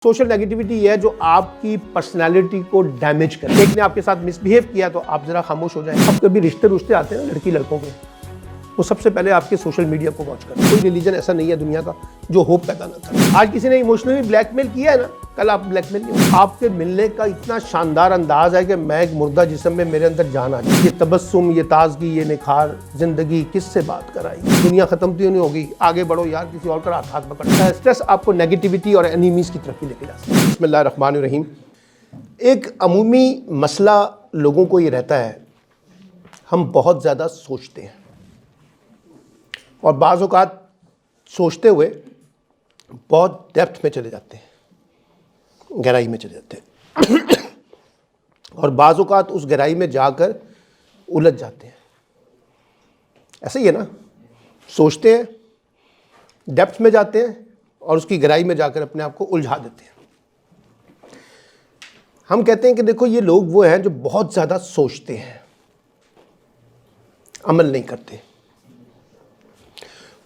Social negativity ये है जो आपकी पर्सनालिटी को डैमेज करे। एक ने आपके साथ मिसबिहेव किया तो आप जरा खामोश हो जाए। अब कभी रिश्ते आते हैं ना लड़की लड़कों के, वो सबसे पहले आपके सोशल मीडिया को वॉच करें। कोई रिलीजन ऐसा नहीं है दुनिया का जो होप पैदा ना करे। आज किसी ने इमोशनली ब्लैकमेल किया है ना, कल आप ब्लैकमेल नहीं हो। आपके मिलने का इतना शानदार अंदाज है कि मैं एक मुर्दा जिस्म में मेरे अंदर जान आ जाए। ये तबस्सुम, ये ताजगी, ये निखार, जिंदगी किससे बात कराई। दुनिया खत्म तो नहीं होगी, आगे बढ़ो यार, किसी और का हाथ पकड़ता है। स्ट्रेस आपको नेगेटिविटी और एनिमीज की तरफ ही लेके जा सकता है। बिस्मिल्लाहिर्रहमानिर्रहीम। एक अमूमी मसला लोगों को ये रहता है, हम बहुत ज़्यादा सोचते हैं और बाज़ औक़ात सोचते हुए बहुत डेप्थ में चले जाते हैं, गहराई में चले जाते हैं और बाज़ औक़ात उस गहराई में जाकर उलझ जाते हैं। ऐसा ही है ना, सोचते हैं, डेप्थ में जाते हैं और उसकी गहराई में जाकर अपने आप को उलझा देते हैं। हम कहते हैं कि देखो ये लोग वो हैं जो बहुत ज़्यादा सोचते हैं, अमल नहीं करते।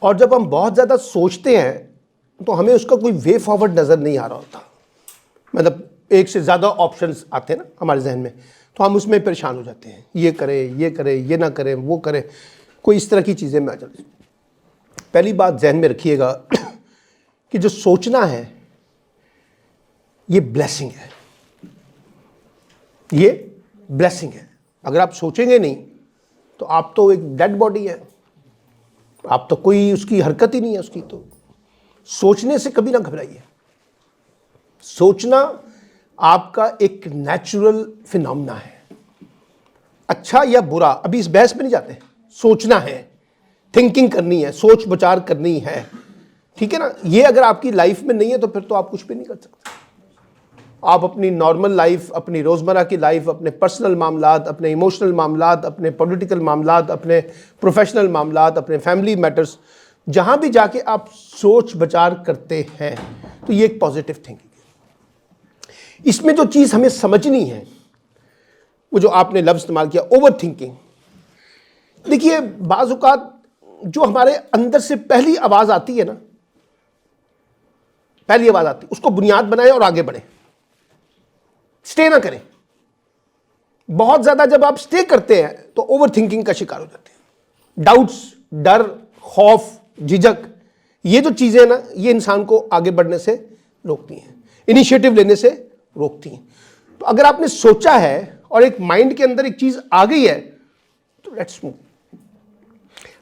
और जब हम बहुत ज़्यादा सोचते हैं तो हमें उसका कोई वे फॉरवर्ड नज़र नहीं आ रहा होता। मतलब एक से ज़्यादा ऑप्शंस आते हैं ना हमारे जहन में, तो हम उसमें परेशान हो जाते हैं। ये करें, ये ना करें, वो करें, कोई इस तरह की चीज़ें में आ जाती हैं। पहली बात जहन में रखिएगा कि जो सोचना है ये ब्लेसिंग है, ये ब्लेसिंग है। अगर आप सोचेंगे नहीं तो आप तो एक डेड बॉडी है, आप तो कोई उसकी हरकत ही नहीं है उसकी। तो सोचने से कभी ना घबराइए। सोचना आपका एक नेचुरल फिनोमेना है, अच्छा या बुरा, अभी इस बहस में नहीं जाते। सोचना है, थिंकिंग करनी है, सोच विचार करनी है, ठीक है ना। ये अगर आपकी लाइफ में नहीं है तो फिर तो आप कुछ भी नहीं कर सकते। आप अपनी नॉर्मल लाइफ, अपनी रोज़मर्रा की लाइफ, अपने पर्सनल मामलात, अपने इमोशनल मामलात, अपने पॉलिटिकल मामलात, अपने प्रोफेशनल मामलात, अपने फैमिली मैटर्स, जहाँ भी जाके आप सोच विचार करते हैं तो ये एक पॉजिटिव थिंकिंग है। इसमें जो चीज़ हमें समझनी है वो जो आपने लफ्ज़ इस्तेमाल किया, ओवर थिंकिंग। देखिए बाज़ औक़ात जो हमारे अंदर से पहली आवाज़ आती है ना, पहली आवाज़ आती है, उसको बुनियाद बनाएं और आगे बढ़ें, स्टे ना करें। बहुत ज़्यादा जब आप स्टे करते हैं तो ओवर थिंकिंग का शिकार हो जाते हैं। डाउट्स, डर, खौफ, झिझक, ये जो चीज़ें ना, ये इंसान को आगे बढ़ने से रोकती हैं, इनिशिएटिव लेने से रोकती हैं। तो अगर आपने सोचा है और एक माइंड के अंदर एक चीज़ आ गई है तो लेट्स मूव।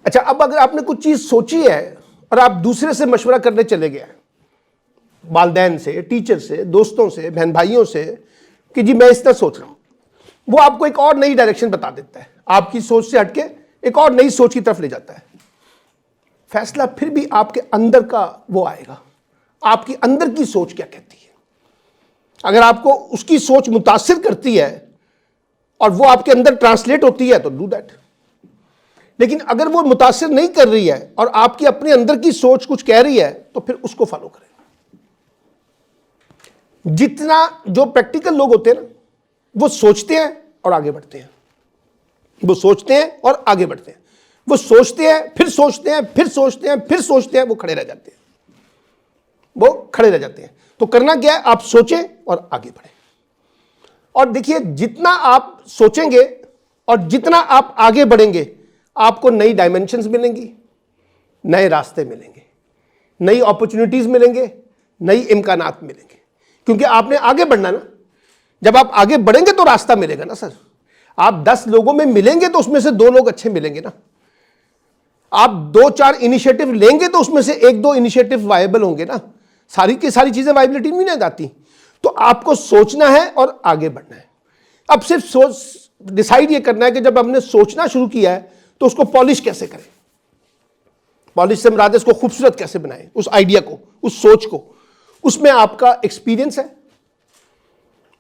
अच्छा, अब अगर आपने कुछ चीज़ सोची है और आप दूसरे से मशवरा करने चले गए, वालिदैन से, टीचर से, दोस्तों से, बहन भाइयों से, कि जी मैं इस तरह सोच रहा हूँ, वो आपको एक और नई डायरेक्शन बता देता है, आपकी सोच से हटके एक और नई सोच की तरफ ले जाता है। फैसला फिर भी आपके अंदर का वो आएगा, आपकी अंदर की सोच क्या कहती है। अगर आपको उसकी सोच मुतासिर करती है और वो आपके अंदर ट्रांसलेट होती है तो डू दैट। लेकिन अगर वो मुतासिर नहीं कर रही है और आपकी अपने अंदर की सोच कुछ कह रही है तो फिर उसको फॉलो करें। जितना जो प्रैक्टिकल लोग होते हैं ना, वो सोचते हैं और आगे बढ़ते हैं, वो सोचते हैं और आगे बढ़ते हैं, वो सोचते हैं, फिर सोचते हैं, फिर सोचते हैं, फिर सोचते हैं, वो खड़े रह जाते हैं, वो खड़े रह जाते हैं। तो करना क्या है, आप सोचें और आगे बढ़ें। और देखिए जितना आप सोचेंगे और जितना आप आगे बढ़ेंगे, आपको नई डायमेंशंस मिलेंगी, नए रास्ते मिलेंगे, नई अपॉर्चुनिटीज मिलेंगे, नई इम्कानात मिलेंगे, क्योंकि आपने आगे बढ़ना ना। जब आप आगे बढ़ेंगे तो रास्ता मिलेगा ना सर। आप 10 लोगों में मिलेंगे तो उसमें से 2 लोग अच्छे मिलेंगे ना। आप 2-4 इनिशिएटिव लेंगे तो उसमें से 1-2 इनिशिएटिव वायबल होंगे ना। सारी की सारी चीजें वायबिलिटी में नहीं जाती। तो आपको सोचना है और आगे बढ़ना है। अब सिर्फ सोच डिसाइड ये करना है कि जब हमने सोचना शुरू किया है तो उसको पॉलिश कैसे करें। पॉलिश से मुराद इसको खूबसूरत कैसे बनाएं, उस आइडिया को, उस सोच को। उसमें आपका एक्सपीरियंस है,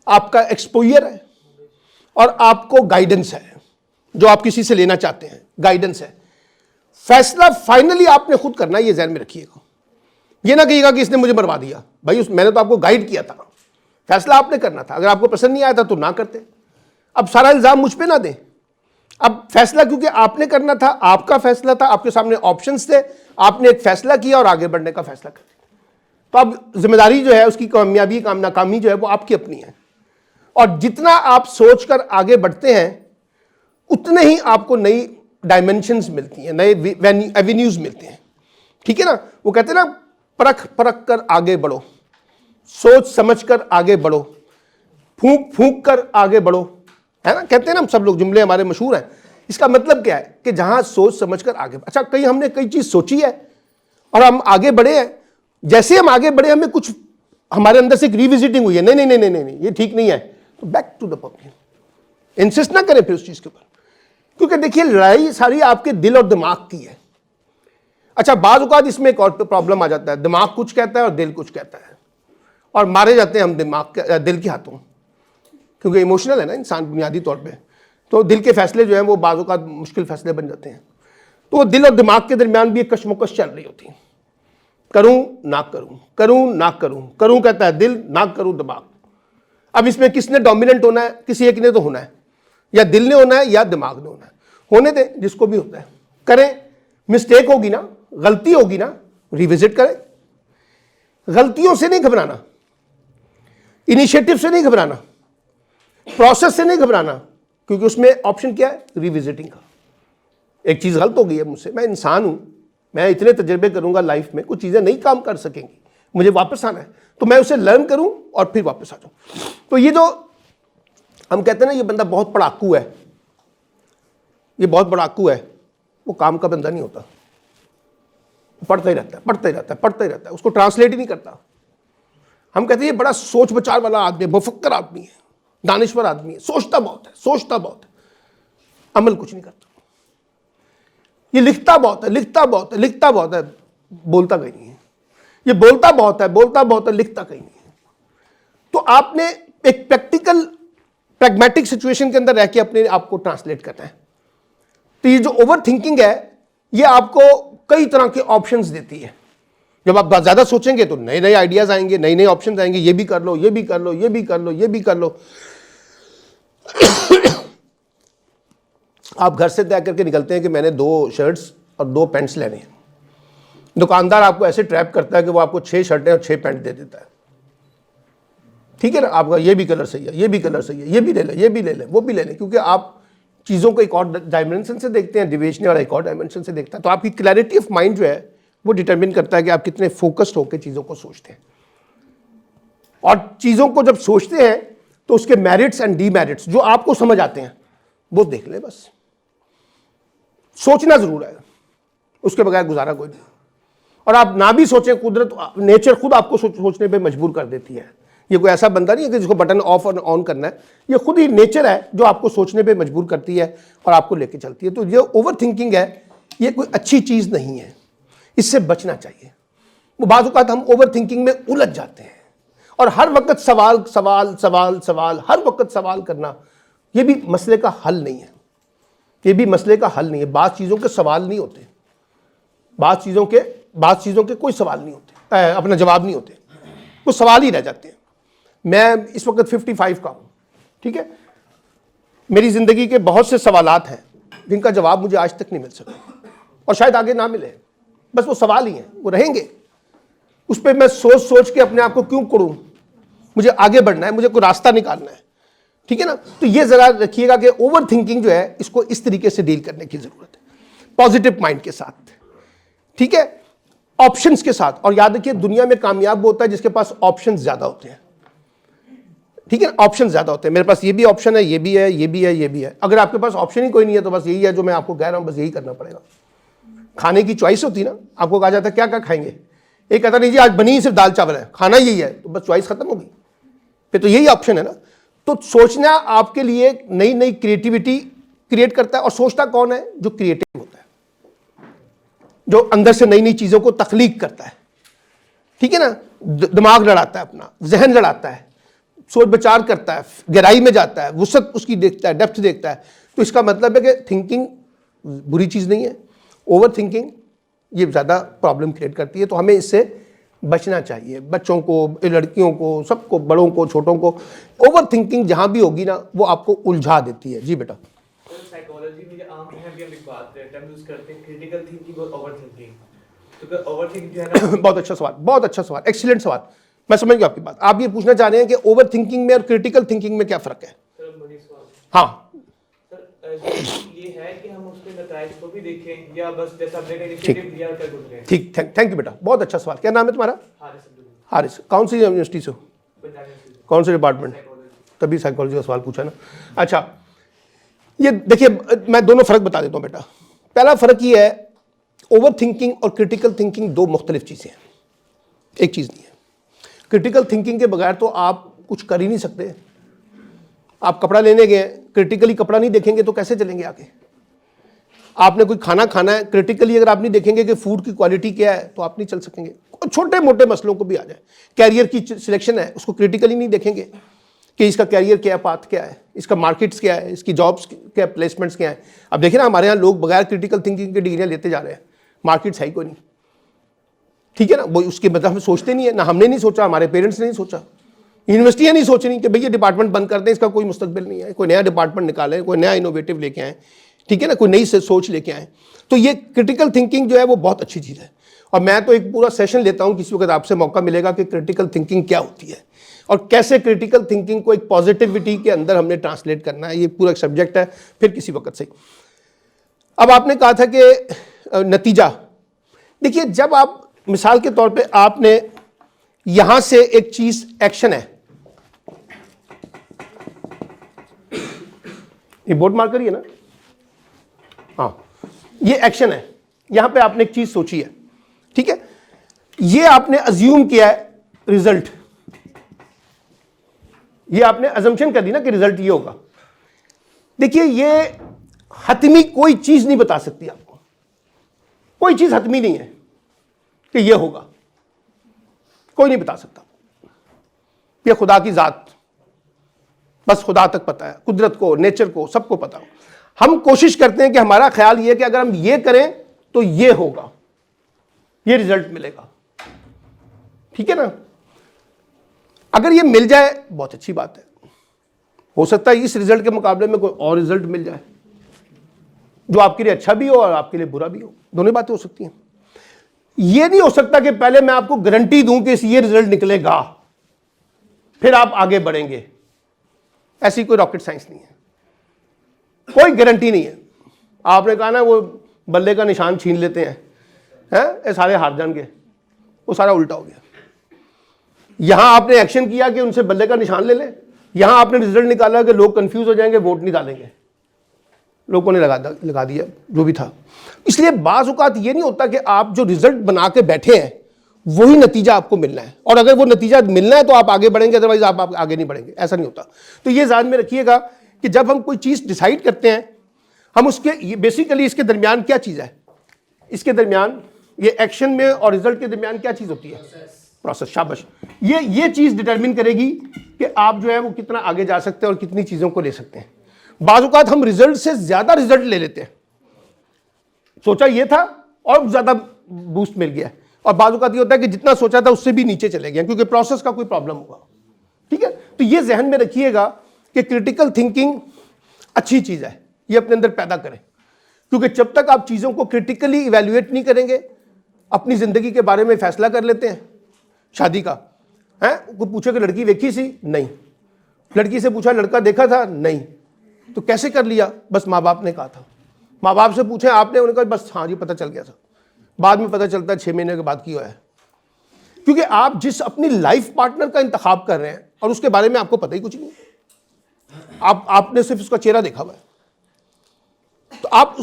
आपका एक्सपोजर है और आपको गाइडेंस है, जो आप किसी से लेना चाहते हैं, गाइडेंस है। फैसला फाइनली आपने खुद करना है, ये ध्यान में रखिएगा। ये ना कहिएगा कि इसने मुझे मरवा दिया। भाई मैंने तो आपको गाइड किया था, फैसला आपने करना था। अगर आपको पसंद नहीं आया था तो ना करते। अब सारा इल्जाम मुझ पे ना दें। अब फैसला क्योंकि आपने करना था, आपका फैसला था, आपके सामने ऑप्शंस थे, आपने एक फैसला किया और आगे बढ़ने का फैसला कर दिया। तो अब जिम्मेदारी जो है उसकी कामयाबी नाकामी जो है वो आपकी अपनी है। और जितना आप सोचकर आगे बढ़ते हैं उतने ही आपको नई डायमेंशंस मिलती हैं, नए एवेन्यूज मिलते हैं। ठीक है ना, वो कहते हैं ना, परख परख कर आगे बढ़ो, सोच समझ कर आगे बढ़ो, फूंक फूंक कर आगे बढ़ो, है ना, कहते हैं ना हम सब लोग, जुमले हमारे मशहूर हैं। इसका मतलब क्या है कि जहां सोच समझ कर आगे, अच्छा कहीं हमने कई चीज सोची है और हम आगे बढ़े हैं, जैसे हम आगे बढ़े हमें कुछ हमारे अंदर से एक रिविजिटिंग हुई है, नहीं नहीं नहीं नहीं नहीं ये ठीक नहीं है, तो back to the point, insist ना करें फिर उस चीज के ऊपर। क्योंकि देखिए लड़ाई सारी आपके दिल और दिमाग की है। अच्छा बाज़ औक़ात इसमें एक और प्रॉब्लम आ जाता है, दिमाग कुछ कहता है और दिल कुछ कहता है, और मारे जाते हैं हम दिल के हाथों, क्योंकि इमोशनल है ना इंसान बुनियादी तौर पे, तो दिल के फैसले जो हैं वो बाज़ औक़ात मुश्किल फैसले बन जाते हैं। तो वो दिल और दिमाग के दरमियान भी एक कशमकश चल रही होती है, करूं ना करूं, करूं ना करूं, करूं कहता है दिल, ना करूं दिमाग। अब इसमें किसने डोमिनेंट होना है, किसी एक ने तो होना है, या दिल ने होना है या दिमाग ने होना है, होने दें जिसको भी होता है, करें। मिस्टेक होगी ना, गलती होगी ना, रिविजिट करें। गलतियों से नहीं घबराना, इनिशिएटिव से नहीं घबराना, प्रोसेस से नहीं घबराना, क्योंकि उसमें ऑप्शन क्या है, रिविजिटिंग का। एक चीज गलत हो गई है मुझसे, मैं इंसान हूं, मैं इतने तजर्बे करूंगा लाइफ में, कुछ चीजें नहीं काम कर सकेंगी, मुझे वापस आना है, तो मैं उसे लर्न करूं और फिर वापस आ जाऊं। तो ये जो हम कहते हैं ना ये बंदा बहुत पढ़ाकू है, ये बहुत पढ़ाकू है, वो काम का बंदा नहीं होता, पढ़ता ही रहता है, पढ़ता ही रहता है, पढ़ता ही रहता है, उसको ट्रांसलेट ही नहीं करता। हम कहते हैं ये बड़ा सोच विचार वाला आदमी है, मुफक्कर आदमी है, दानिश्वर आदमी है, सोचता बहुत है, सोचता बहुत है, अमल कुछ नहीं करता। ये लिखता बहुत है, लिखता बहुत है, लिखता बहुत है, बोलता कहीं नहीं है। ये बोलता बहुत है, बोलता बहुत है, लिखता कहीं नहीं है। तो आपने एक प्रैक्टिकल प्रैग्मेटिक सिचुएशन के अंदर रह के अपने आप को ट्रांसलेट करना है। तो ये जो ओवर थिंकिंग है ये आपको कई तरह के ऑप्शंस देती है। जब आप ज़्यादा सोचेंगे तो नए नए आइडियाज आएंगे, नए नए ऑप्शंस आएंगे, ये भी कर लो, ये भी कर लो, ये भी कर लो, ये भी कर लो। आप घर से तय करके निकलते हैं कि मैंने 2 शर्ट्स और 2 पैंट्स लेने हैं, दुकानदार आपको ऐसे ट्रैप करता है कि वो आपको 6 शर्टें और 6 पैंट दे देता है। ठीक है ना, आपका ये भी कलर सही है, ये भी कलर सही है, ये भी ले लें, ये भी ले लें, वो भी ले लें, क्योंकि आप चीज़ों को एक और डायमेंशन से देखते हैं, डिवेशने वाला एक और डायमेंशन से देखता है। तो आपकी क्लैरिटी ऑफ माइंड जो है वो डिटरमिन करता है कि आप कितने फोकस्ड होकर चीज़ों को सोचते हैं। और चीज़ों को जब सोचते हैं तो उसके मेरिट्स एंड डीमेरिट्स जो आपको समझ आते हैं वो देख ले, बस सोचना जरूर है, उसके बगैर गुजारा कोई नहीं। और आप ना भी सोचें, कुदरत नेचर खुद आपको सोचने पे मजबूर कर देती है। ये कोई ऐसा बंदा नहीं है कि जिसको बटन ऑफ और ऑन करना है, ये खुद ही नेचर है जो आपको सोचने पे मजबूर करती है और आपको लेके चलती है। तो ये ओवर थिंकिंग है, ये कोई अच्छी चीज़ नहीं है, इससे बचना चाहिए। वो बाज़ औक़ात हम ओवर थिंकिंग में उलझ जाते हैं और हर वक्त सवाल सवाल सवाल सवाल, हर वक्त सवाल करना, ये भी मसले का हल नहीं है, ये भी मसले का हल नहीं है। बाज़ चीज़ों के सवाल नहीं होते, बाज़ चीज़ों के कोई सवाल नहीं होते, अपना जवाब नहीं होते, वो सवाल ही रह जाते हैं। मैं इस वक्त 55 का हूँ, ठीक है, मेरी ज़िंदगी के बहुत से सवालात हैं जिनका जवाब मुझे आज तक नहीं मिल सका और शायद आगे ना मिले, बस वो सवाल ही हैं, वो रहेंगे। उस पर मैं सोच सोच के अपने आप को क्यों करूँ, मुझे आगे बढ़ना है, मुझे कोई रास्ता निकालना है, ठीक है ना। तो ये ज़रा रखिएगा कि ओवर थिंकिंग जो है इसको इस तरीके से डील करने की ज़रूरत है, पॉजिटिव माइंड के साथ, ठीक है, ऑप्शंस के साथ। और याद रखिए दुनिया में कामयाब होता है जिसके पास ऑप्शंस ज़्यादा होते हैं, ठीक है, ऑप्शन ज़्यादा होते हैं। मेरे पास ये भी ऑप्शन है, ये भी है, ये भी है, ये भी है। अगर आपके पास ऑप्शन ही कोई नहीं है तो बस यही है जो मैं आपको कह रहा हूँ, बस यही करना पड़ेगा। खाने की चॉइस होती ना, आपको कहा जाता है क्या क्या खाएंगे, एक कहता नहीं जी आज बनी सिर्फ दाल चावल है, खाना यही है, तो बस चॉइस खत्म होगी, फिर तो यही ऑप्शन है ना। तो सोचना आपके लिए नई नई क्रिएटिविटी क्रिएट करता है। और सोचता कौन है, जो क्रिएटिव होता है, जो अंदर से नई नई चीज़ों को तख्लीक करता है, ठीक है ना, दिमाग लड़ाता है, अपना जहन लड़ाता है, सोच विचार करता है, गहराई में जाता है, वुसअत उसकी देखता है, डेप्थ देखता है। तो इसका मतलब है कि थिंकिंग बुरी चीज़ नहीं है, ओवर थिंकिंग ये ज़्यादा प्रॉब्लम क्रिएट करती है। तो हमें इससे बचना चाहिए, बच्चों को, लड़कियों को, सबको, बड़ों को, छोटों को। ओवर थिंकिंग जहाँ भी होगी ना वो आपको उलझा देती है। जी बेटा, साइकोलॉजी में आम है भी हम एक बात टर्म यूज करते हैं, क्रिटिकल थिंकिंग और ओवर थिंकिंग। तो ओवरथिंक जो है ना बहुत अच्छा सवाल, बहुत अच्छा सवाल, एक्सीलेंट सवाल। मैं समझ गया आपकी बात। आप ये पूछना चाह रहे हैं कि ओवर थिंकिंग में और क्रिटिकल थिंकिंग में क्या फर्क है? सर मनी सवाल हाँ, सर ये है कि हम उसके नताइज को भी देखें या बस जैसा हमने का इनिशिएटिव लिया कर गुजरे। ठीक, थैंक यू बेटा, बहुत अच्छा सवाल। क्या नाम है तुम्हारा? हारिस अब्दुल हारिस। कौन सी यूनिवर्सिटी से हो? पंजाब यूनिवर्सिटी कौन से डिपार्टमेंट? साइकोलॉजी। तभी साइकोलॉजी का सवाल पूछा ना। अच्छा, ये देखिए, मैं दोनों फर्क बता देता हूँ बेटा। पहला फर्क ये है, ओवर थिंकिंग और क्रिटिकल थिंकिंग दो मुख्तलिफ चीज़ें हैं, एक चीज़ नहीं है। क्रिटिकल थिंकिंग के बगैर तो आप कुछ कर ही नहीं सकते। आप कपड़ा लेने गए, क्रिटिकली कपड़ा नहीं देखेंगे तो कैसे चलेंगे आगे? आपने कोई खाना खाना है, क्रिटिकली अगर आप नहीं देखेंगे कि फूड की क्वालिटी क्या है तो आप नहीं चल सकेंगे। छोटे मोटे मसलों को भी आ जाए, कैरियर की सिलेक्शन है, उसको क्रिटिकली नहीं देखेंगे कि इसका कैरियर क्या है, पाथ क्या है, इसका मार्केट्स क्या है, इसकी जॉब्स क्या, प्लेसमेंट्स क्या है। अब देखिए ना, हमारे यहाँ लोग बगैर क्रिटिकल थिंकिंग की डिग्रियाँ लेते जा रहे हैं, मार्केट्स है ही कोई नहीं। ठीक है ना, वो उसके मतलब हम सोचते नहीं है ना, हमने नहीं सोचा, हमारे पेरेंट्स ने नहीं सोचा, यूनिवर्सिटियाँ नहीं सोच रही कि भैया डिपार्टमेंट बंद कर दें, इसका कोई मुस्तकबिल नहीं है, कोई नया डिपार्टमेंट निकालें, कोई नया इनोवेटिव लेके आएँ। ठीक है ना, कोई नई सोच लेके आएँ। तो ये क्रिटिकल थिंकिंग जो है वो बहुत अच्छी चीज़ है। और मैं तो एक पूरा सेशन लेता हूँ, किसी वक्त आपसे मौका मिलेगा कि क्रिटिकल थिंकिंग क्या होती है और कैसे क्रिटिकल थिंकिंग को एक पॉजिटिविटी के अंदर हमने ट्रांसलेट करना है। ये पूरा एक सब्जेक्ट है, फिर किसी वक्त से। अब आपने कहा था कि नतीजा, देखिए जब आप मिसाल के तौर पे आपने यहां से एक चीज एक्शन है, ये बोर्ड मार्कर ही है ना, हाँ ये एक्शन है, यहां पे आपने एक चीज सोची है, ठीक है, ये आपने अज्यूम किया है रिजल्ट, ये आपने अजम्पशन कर दी ना कि रिजल्ट ये होगा। देखिए ये हतमी कोई चीज नहीं बता सकती आपको, कोई चीज हतमी नहीं है कि ये होगा, कोई नहीं बता सकता। ये खुदा की जात, बस खुदा तक पता है, कुदरत को, नेचर को, सबको पता हो। हम कोशिश करते हैं कि हमारा ख्याल ये है कि अगर हम ये करें तो ये होगा, ये रिजल्ट मिलेगा। ठीक है ना, अगर ये मिल जाए बहुत अच्छी बात है, हो सकता है इस रिजल्ट के मुकाबले में कोई और रिजल्ट मिल जाए जो आपके लिए अच्छा भी हो और आपके लिए बुरा भी हो, दोनों बातें हो सकती हैं। ये नहीं हो सकता कि पहले मैं आपको गारंटी दूं कि ये रिजल्ट निकलेगा फिर आप आगे बढ़ेंगे, ऐसी कोई रॉकेट साइंस नहीं है, कोई गारंटी नहीं है। आपने कहा ना वो बल्ले का निशान छीन लेते हैं, ये सारे हार जाएंगे, वो सारा उल्टा हो गया। यहां आपने एक्शन किया कि उनसे बल्ले का निशान ले लें, यहां आपने रिजल्ट निकाला कि लोग कंफ्यूज हो जाएंगे, वोट नहीं डालेंगे, लोगों ने लगा दिया जो भी था। इसलिए बाज़ औक़ात ये नहीं होता कि आप जो रिजल्ट बना के बैठे हैं वही नतीजा आपको मिलना है, और अगर वो नतीजा मिलना है तो आप आगे बढ़ेंगे, अदरवाइज आप आगे नहीं बढ़ेंगे, ऐसा नहीं होता। तो ये ध्यान में रखिएगा कि जब हम कोई चीज़ डिसाइड करते हैं, हम उसके बेसिकली इसके दरमियान क्या चीज़ है, इसके दरमियान ये एक्शन में और रिजल्ट के दरमियान क्या चीज़ होती है, प्रोसेस। शाबाश, ये चीज़ डिटरमिन करेगी कि आप जो है वो कितना आगे जा सकते हैं और कितनी चीज़ों को ले सकते हैं। बाज़ औक़ात हम रिजल्ट से ज़्यादा रिजल्ट ले लेते हैं, सोचा ये था और ज़्यादा बूस्ट मिल गया, और बाज़ औक़ात ये होता है कि जितना सोचा था उससे भी नीचे चले गए क्योंकि प्रोसेस का कोई प्रॉब्लम हुआ। ठीक है, तो ये जहन में रखिएगा कि क्रिटिकल थिंकिंग अच्छी चीज़ है, ये अपने अंदर पैदा करें, क्योंकि जब तक आप चीज़ों को क्रिटिकली इवेल्युएट नहीं करेंगे, अपनी ज़िंदगी के बारे में फैसला कर लेते हैं। शादी का है, कोई पूछे कि लड़की देखी सी, नहीं, लड़की से पूछा लड़का देखा था, नहीं, तो कैसे कर लिया, बस माँ बाप ने कहा था। माँ बाप से पूछे आपने, उन्होंने कहा बस हाँ जी पता चल गया था, बाद में पता चलता है 6 महीने के बाद क्यों है, क्योंकि आप जिस अपनी लाइफ पार्टनर का इंतखाब कर रहे हैं और उसके बारे में आपको पता ही कुछ नहीं, आपने सिर्फ उसका चेहरा देखा हुआ है, तो आप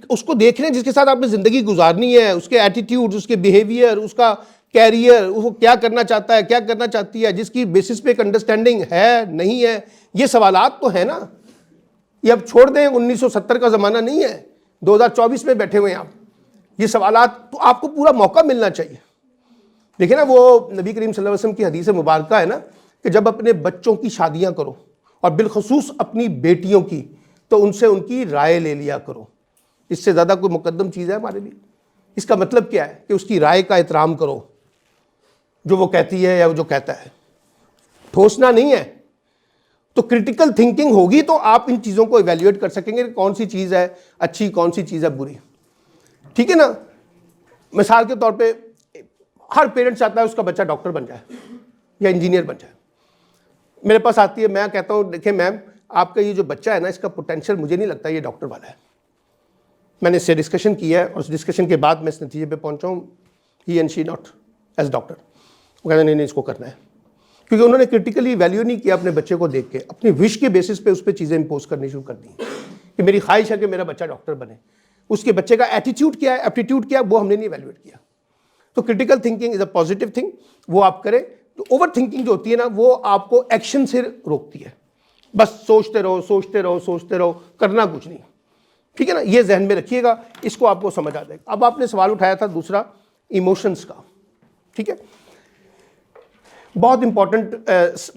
उसको देख रहे हैं जिसके साथ आपने ज़िंदगी गुजारनी है, उसके एटीट्यूड, उसके बिहेवियर, उसका कैरियर, वो क्या करना चाहता है, क्या करना चाहती है, जिसकी बेसिस पे एक अंडरस्टैंडिंग है नहीं है, ये सवालात तो है ना। ये अब छोड़ दें, 1970 का ज़माना नहीं है, 2024 में बैठे हुए हैं आप, ये सवालात तो आपको पूरा मौका मिलना चाहिए। देखिए ना, वो नबी करीम सल्लल्लाहु अलैहि वसल्लम की हदीस मुबारक है ना कि जब अपने बच्चों की शादियां करो और बिलखसूस अपनी बेटियों की, तो उनसे उनकी राय ले लिया करो। इससे ज़्यादा कोई मुकद्दम चीज़ है हमारे लिए? इसका मतलब क्या है कि उसकी राय का एहतराम करो, जो वो कहती है या वो जो कहता है, ठोसना नहीं है। तो क्रिटिकल थिंकिंग होगी तो आप इन चीज़ों को इवेल्युएट कर सकेंगे, कौन सी चीज़ है अच्छी, कौन सी चीज़ है बुरी। ठीक है ना, मिसाल के तौर पे हर पेरेंट चाहता है उसका बच्चा डॉक्टर बन जाए या इंजीनियर बन जाए। मेरे पास आती है, मैं कहता हूँ देखिए मैम, आपका ये जो बच्चा है ना, इसका पोटेंशियल मुझे नहीं लगता ये डॉक्टर वाला है। मैंने इससे डिस्कशन किया है और उस डिस्कशन के बाद मैं इस नतीजे पे पहुंचा हूँ, he and she not as doctor. वो कहते नहीं इसको करना है, क्योंकि उन्होंने क्रिटिकली वैल्यू नहीं किया अपने बच्चे को देख के, अपनी विश के बेसिस पे उस पर चीज़ें इम्पोज करनी शुरू कर दी कि मेरी ख्वाहिश है कि मेरा बच्चा डॉक्टर बने। उसके बच्चे का एटीट्यूड क्या है, एप्टीट्यूड क्या है, वो हमने नहीं वैल्यूएट किया। तो critical thinking is a positive thing, वो आप करें। तो ओवर थिंकिंग जो होती है ना, वो आपको एक्शन से रोकती है। बस सोचते रहो सोचते रहो सोचते रहो, करना कुछ नहीं, ठीक है ना। ये जहन में रखिएगा, इसको आपको समझ आ जाएगा। अब आपने सवाल उठाया था दूसरा, इमोशंस का, ठीक है। बहुत इंपॉर्टेंट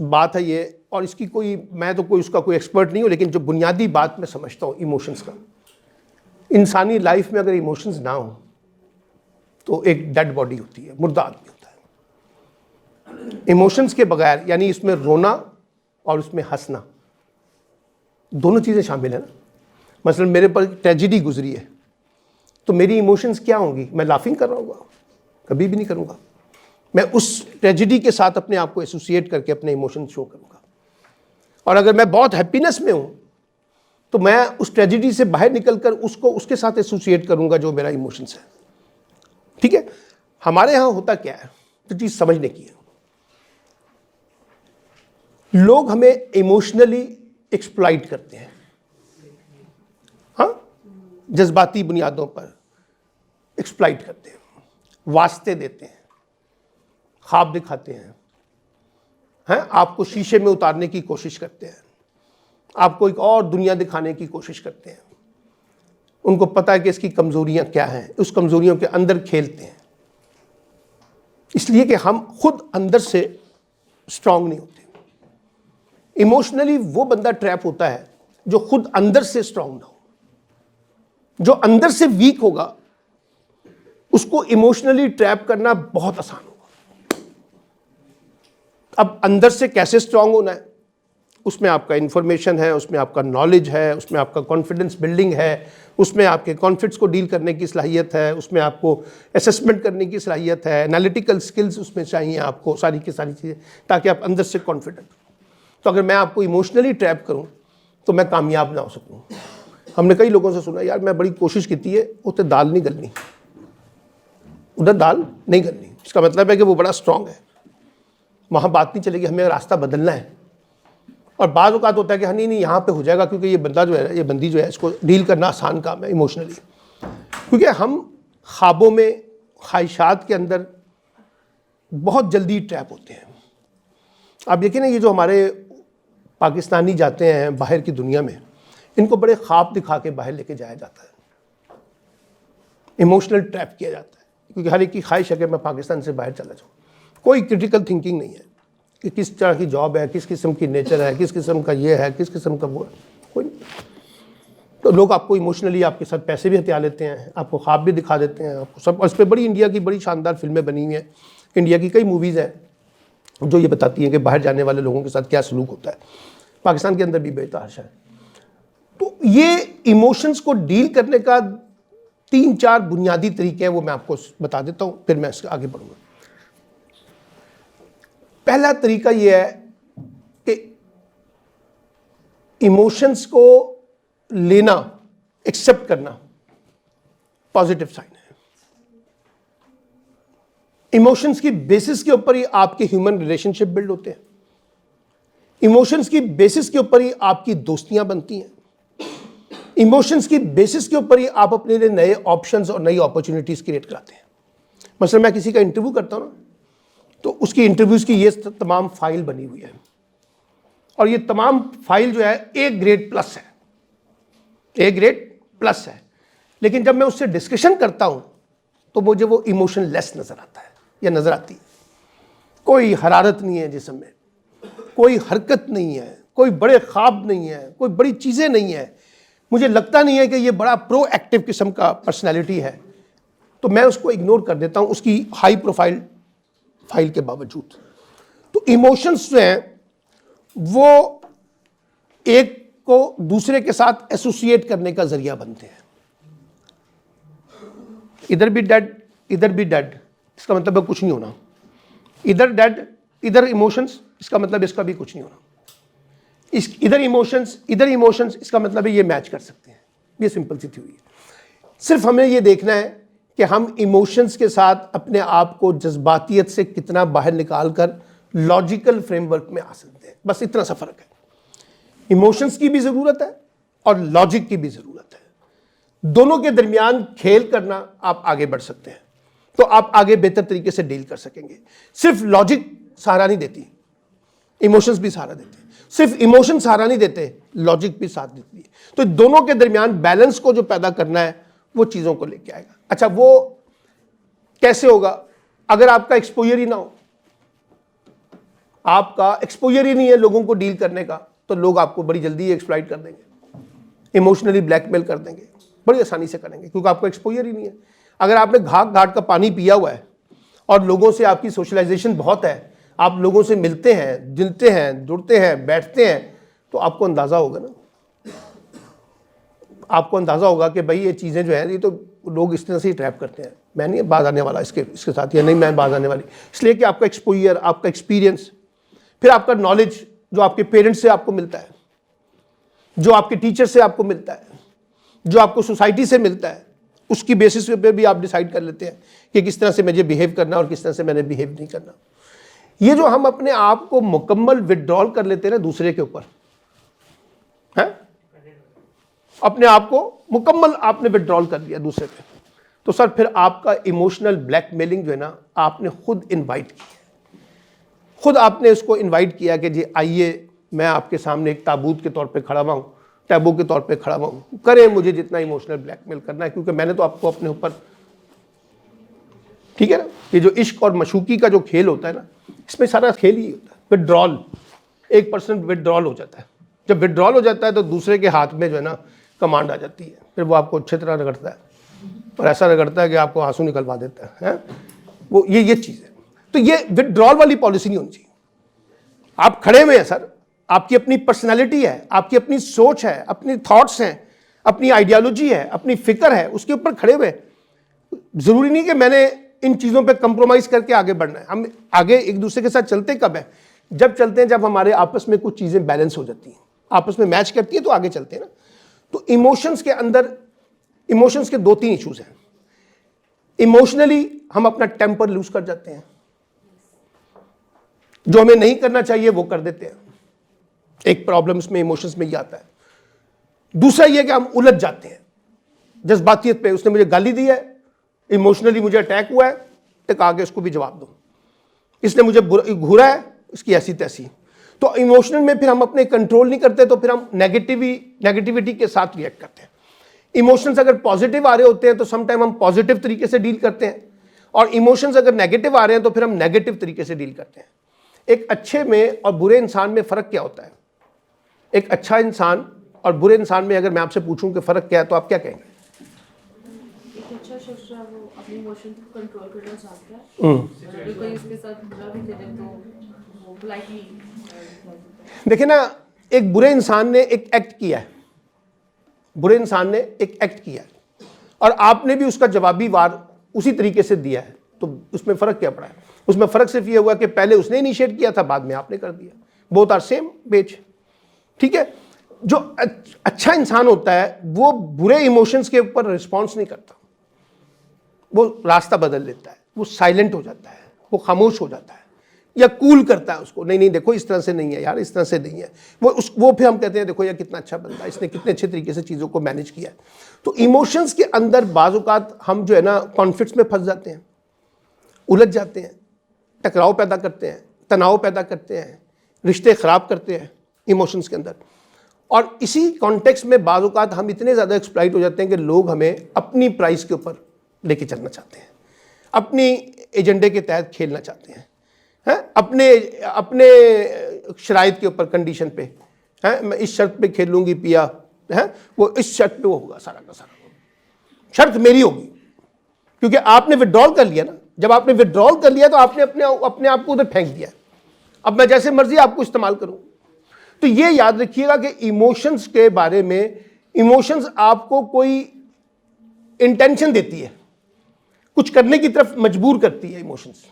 बात है ये, और इसकी कोई, मैं तो कोई उसका कोई एक्सपर्ट नहीं हूँ, लेकिन जो बुनियादी बात मैं समझता हूँ इमोशंस का, इंसानी लाइफ में अगर इमोशंस ना हो तो एक डेड बॉडी होती है, मुर्दा आदमी होता है। इमोशंस के बगैर, यानी इसमें रोना और उसमें हंसना, दोनों चीज़ें शामिल है ना। मसलन मेरे पर ट्रेजिडी गुजरी है, तो मेरी इमोशंस क्या होंगी? मैं लाफिंग कर रहा हूँ? कभी भी नहीं करूँगा। मैं उस ट्रेजिडी के साथ अपने आप को एसोसिएट करके अपने इमोशन शो करूँगा। और अगर मैं बहुत हैप्पीनेस में हूँ तो मैं उस ट्रेजिडी से बाहर निकलकर उसको उसके साथ एसोसिएट करूँगा जो मेरा इमोशंस है, ठीक है। हमारे यहाँ होता क्या है, तो चीज़ समझने की है। लोग हमें इमोशनली एक्सप्लॉइट करते हैं, हाँ, जज्बाती बुनियादों पर एक्सप्लॉइट करते हैं, वास्ते देते हैं, ख्वाब दिखाते हैं, आपको शीशे में उतारने की कोशिश करते हैं, आपको एक और दुनिया दिखाने की कोशिश करते हैं। उनको पता है कि इसकी कमजोरियां क्या हैं, उस कमजोरियों के अंदर खेलते हैं, इसलिए कि हम खुद अंदर से स्ट्रांग नहीं होते। इमोशनली वो बंदा ट्रैप होता है जो खुद अंदर से स्ट्रांग ना हो। जो अंदर से वीक होगा उसको इमोशनली ट्रैप करना बहुत आसान होगा। अब अंदर से कैसे स्ट्रांग होना है, उसमें आपका इंफॉर्मेशन है, उसमें आपका नॉलेज है, उसमें आपका कॉन्फिडेंस बिल्डिंग है, उसमें आपके कॉन्फ्लिक्ट्स को डील करने की सलाहियत है, उसमें आपको असेसमेंट करने की सलाहियत है, एनालिटिकल स्किल्स उसमें चाहिए आपको, सारी की सारी चीज़ें, ताकि आप अंदर से कॉन्फिडेंट। तो अगर मैं आपको इमोशनली ट्रैप करूं तो मैं कामयाब ना हो सकूं। हमने कई लोगों से सुना, यार मैं बड़ी कोशिश की है, उधर दाल नहीं गलनी, उधर दाल नहीं गलनी। इसका मतलब है कि वो बड़ा स्ट्रांग है, वहाँ बात नहीं चलेगी, हमें रास्ता बदलना है। और बाज़ औक़ात होता है कि हाँ नहीं यहाँ पे हो जाएगा, क्योंकि ये बंदा जो है, ये बंदी जो है, इसको डील करना आसान काम है इमोशनली। क्योंकि हम ख्वाबों में, ख्वाहिशात के अंदर बहुत जल्दी ट्रैप होते हैं। आप देखिए ना, ये जो हमारे पाकिस्तानी जाते हैं बाहर की दुनिया में, इनको बड़े ख्वाब दिखा के बाहर लेके जाया जाता है, इमोशनल ट्रैप किया जाता है, क्योंकि हर एक की ख्वाहिश है कि मैं पाकिस्तान से बाहर चला जाऊँ। कोई क्रिटिकल थिंकिंग नहीं है कि किस तरह की जॉब है, किस किस्म की नेचर है, किस किस्म का ये है, किस किस्म का वो है, कोई नहीं। तो लोग आपको इमोशनली आपके साथ पैसे भी हथिया लेते हैं, आपको ख्वाब भी दिखा देते हैं, आपको सब। और इस पर बड़ी इंडिया की बड़ी शानदार फिल्में बनी हुई हैं, इंडिया की कई मूवीज़ हैं जो ये बताती हैं कि बाहर जाने वाले लोगों के साथ क्या सलूक होता है। पाकिस्तान के अंदर भी बेतहाशा है। तो ये इमोशंस को डील करने का 3-4 बुनियादी तरीके हैं, वो मैं आपको बता देता हूँ, फिर मैं इसके आगे बढ़ूँगा। पहला तरीका ये है कि इमोशंस को लेना, एक्सेप्ट करना पॉजिटिव साइन है। इमोशंस की बेसिस के ऊपर ही आपके ह्यूमन रिलेशनशिप बिल्ड होते हैं, इमोशंस की बेसिस के ऊपर ही आपकी दोस्तियां बनती हैं, इमोशंस की बेसिस के ऊपर ही आप अपने लिए नए ऑप्शंस और नई अपॉर्चुनिटीज क्रिएट कराते हैं। मतलब मैं किसी का इंटरव्यू करता हूँ ना, तो उसकी इंटरव्यूज़ की ये तमाम फाइल बनी हुई है, और ये तमाम फाइल जो है A ग्रेड प्लस है, A ग्रेड प्लस है। लेकिन जब मैं उससे डिस्कशन करता हूँ तो मुझे वो इमोशनलेस नज़र आता है या नज़र आती है। कोई हरारत नहीं है जिस्म में, कोई हरकत नहीं है, कोई बड़े ख्वाब नहीं है, कोई बड़ी चीज़ें नहीं है। मुझे लगता नहीं है कि ये बड़ा प्रोएक्टिव किस्म का पर्सनैलिटी है, तो मैं उसको इग्नोर कर देता हूँ उसकी हाई प्रोफाइल फाइल के बावजूद। तो इमोशंस जो हैं वो एक को दूसरे के साथ एसोसिएट करने का जरिया बनते हैं। इधर भी डेड इधर भी डेड, इसका मतलब है कुछ नहीं होना। इधर डेड, इधर इमोशंस, इसका मतलब इसका भी कुछ नहीं होना। इधर इमोशंस, इसका मतलब है ये मैच कर सकते हैं। ये सिंपल सी थ्योरी है। सिर्फ हमें ये देखना है कि हम इमोशंस के साथ अपने आप को जज्बातियत से कितना बाहर निकाल कर लॉजिकल फ्रेमवर्क में आ सकते हैं, बस इतना सा फर्क है। इमोशंस की भी ज़रूरत है और लॉजिक की भी ज़रूरत है। दोनों के दरमियान खेल करना आप आगे बढ़ सकते हैं, तो आप आगे बेहतर तरीके से डील कर सकेंगे। सिर्फ लॉजिक सहारा नहीं देती, इमोशंस भी सहारा देते हैं। सिर्फ इमोशन सहारा नहीं देते, लॉजिक भी साथ देती है। तो दोनों के दरमियान बैलेंस को जो पैदा करना है वो चीज़ों को लेके आएगा। अच्छा, वो कैसे होगा? अगर आपका एक्सपोजर ही ना हो, आपका एक्सपोजर ही नहीं है लोगों को डील करने का, तो लोग आपको बड़ी जल्दी एक्सप्लॉइट कर देंगे, इमोशनली ब्लैकमेल कर देंगे, बड़ी आसानी से करेंगे, क्योंकि आपको एक्सपोजर ही नहीं है। अगर आपने घाट का पानी पिया हुआ है और लोगों से आपकी सोशलाइजेशन बहुत है, आप लोगों से मिलते हैं, जुलते हैं, जुड़ते हैं, बैठते हैं, तो आपको अंदाज़ा होगा ना, आपको अंदाज़ा होगा कि भाई ये चीज़ें जो है ये तो लोग इस तरह से ही ट्रैप करते हैं। मैं नहीं बाज आने वाला इसके साथ, या नहीं मैं बाज आने वाली, इसलिए कि आपका एक्सपोजर, आपका एक्सपीरियंस, फिर आपका नॉलेज जो आपके पेरेंट्स से आपको मिलता है, जो आपके टीचर से आपको मिलता है, जो आपको सोसाइटी से मिलता है, उसकी बेसिस पे भी आप डिसाइड कर लेते हैं कि किस तरह से मुझे बिहेव करना और किस तरह से मैंने बिहेव नहीं करना। ये जो हम अपने आप को मुकम्मल विड्रॉल कर लेते हैं ना दूसरे के ऊपर, है अपने आप को मुकम्मल आपने विड्रॉल कर लिया दूसरे पे, तो सर फिर आपका इमोशनल ब्लैकमेलिंग जो है ना, आपने खुद इनवाइट किया, खुद आपने उसको इनवाइट किया कि जी आइए मैं आपके सामने एक ताबूत के तौर पे खड़ा हुआ हूँ, टैबू के तौर पे खड़ा हुआ हूँ, करें मुझे जितना इमोशनल ब्लैकमेल करना है, क्योंकि मैंने तो आपको अपने ऊपर, ठीक है ना। ये जो इश्क और मशूकी का जो खेल होता है ना, इसमें सारा खेल ही होता है विड्रॉल। 1% विड्रॉल हो जाता है। जब विड्रॉल हो जाता है तो दूसरे के हाथ में जो है ना कमांड आ जाती है, फिर वो आपको अच्छी तरह रगड़ता है और ऐसा रगड़ता है कि आपको आंसू निकलवा देता है। वो ये चीज़ है। तो ये विड्रॉल वाली पॉलिसी नहीं होनी चाहिए। आप खड़े हुए हैं सर, आपकी अपनी पर्सनैलिटी है, आपकी अपनी सोच है, अपनी थॉट्स हैं, अपनी आइडियोलॉजी है, अपनी फिक्र है, उसके ऊपर खड़े हुए। ज़रूरी नहीं कि मैंने इन चीज़ों पे कंप्रोमाइज करके आगे बढ़ना है। हम आगे एक दूसरे के साथ चलते कब है? जब चलते हैं जब हमारे आपस में कुछ चीज़ें बैलेंस हो जाती हैं, आपस में मैच करती है, तो आगे चलते हैं ना। तो इमोशंस के अंदर, इमोशंस के 2-3 इश्यूज हैं। इमोशनली हम अपना टेम्पर लूज कर जाते हैं, जो हमें नहीं करना चाहिए वो कर देते हैं। एक प्रॉब्लम इसमें इमोशंस में ही आता है। दूसरा ये कि हम उलझ जाते हैं जज्बातियत पे। उसने मुझे गाली दी है, इमोशनली मुझे अटैक हुआ है, तो आगे उसको भी जवाब दो। इसने मुझे घूरा है, इसकी ऐसी तैसी। तो इमोशनल में फिर हम अपने कंट्रोल नहीं करते, तो फिर हम नेगेटिविटी के साथ रिएक्ट करते हैं। इमोशंस अगर पॉजिटिव आ रहे होते हैं तो समटाइम हम पॉजिटिव तरीके से डील करते हैं, और इमोशंस अगर नेगेटिव आ रहे हैं तो फिर हम नेगेटिव तरीके से डील करते हैं। एक अच्छे में और बुरे इंसान में फ़र्क क्या होता है? एक अच्छा इंसान और बुरे इंसान में अगर मैं आपसे पूछूं कि फ़र्क क्या है, तो आप क्या कहेंगे? एक अच्छा शख्स है वो अपने इमोशन को कंट्रोल करना चाहता है, अगर कोई उसके साथ बुरा भी करे तो वो पोलाइटली। देखिए ना, एक बुरे इंसान ने एक एक्ट किया है, बुरे इंसान ने एक एक्ट किया है, और आपने भी उसका जवाबी वार उसी तरीके से दिया है, तो उसमें फ़र्क क्या पड़ा है? उसमें फ़र्क सिर्फ ये हुआ कि पहले उसने इनिशिएट किया था, बाद में आपने कर दिया। बोथ आर सेम पेज, ठीक है। जो अच्छा इंसान होता है वो बुरे इमोशंस के ऊपर रिस्पॉन्स नहीं करता, वो रास्ता बदल लेता है, वो साइलेंट हो जाता है, वो खामोश हो जाता है, या कूल करता है उसको। नहीं देखो इस तरह से नहीं है यार, इस तरह से नहीं है। वो फिर हम कहते हैं देखो यार कितना अच्छा बंदा है, इसने कितने अच्छे तरीके से चीज़ों को मैनेज किया है। तो इमोशंस के अंदर बाज़ औक़ात हम जो है ना कॉन्फ्लिक्ट्स में फंस जाते हैं, उलझ जाते हैं, टकराव पैदा करते हैं, तनाव पैदा करते हैं, रिश्ते ख़राब करते हैं इमोशंस के अंदर। और इसी कॉन्टेक्स्ट में बाज़ औक़ात हम इतने ज़्यादा एक्सप्लॉइट हो जाते हैं कि लोग हमें अपनी प्राइस के ऊपर लेके चलना चाहते हैं, अपनी एजेंडे के तहत खेलना चाहते हैं, अपने शराइत के ऊपर, कंडीशन पे, हैं मैं इस शर्त पे खेलूंगी पिया, हैं वो इस शर्त पे वो होगा, सारा का सारा शर्त मेरी होगी, क्योंकि आपने विड्रॉल कर लिया ना। जब आपने विड्रॉल कर लिया तो आपने अपने आप को उधर फेंक दिया, अब मैं जैसे मर्जी आपको इस्तेमाल करूं। तो ये याद रखिएगा कि इमोशंस के बारे में, इमोशंस आपको कोई इंटेंशन देती है, कुछ करने की तरफ मजबूर करती है इमोशंस।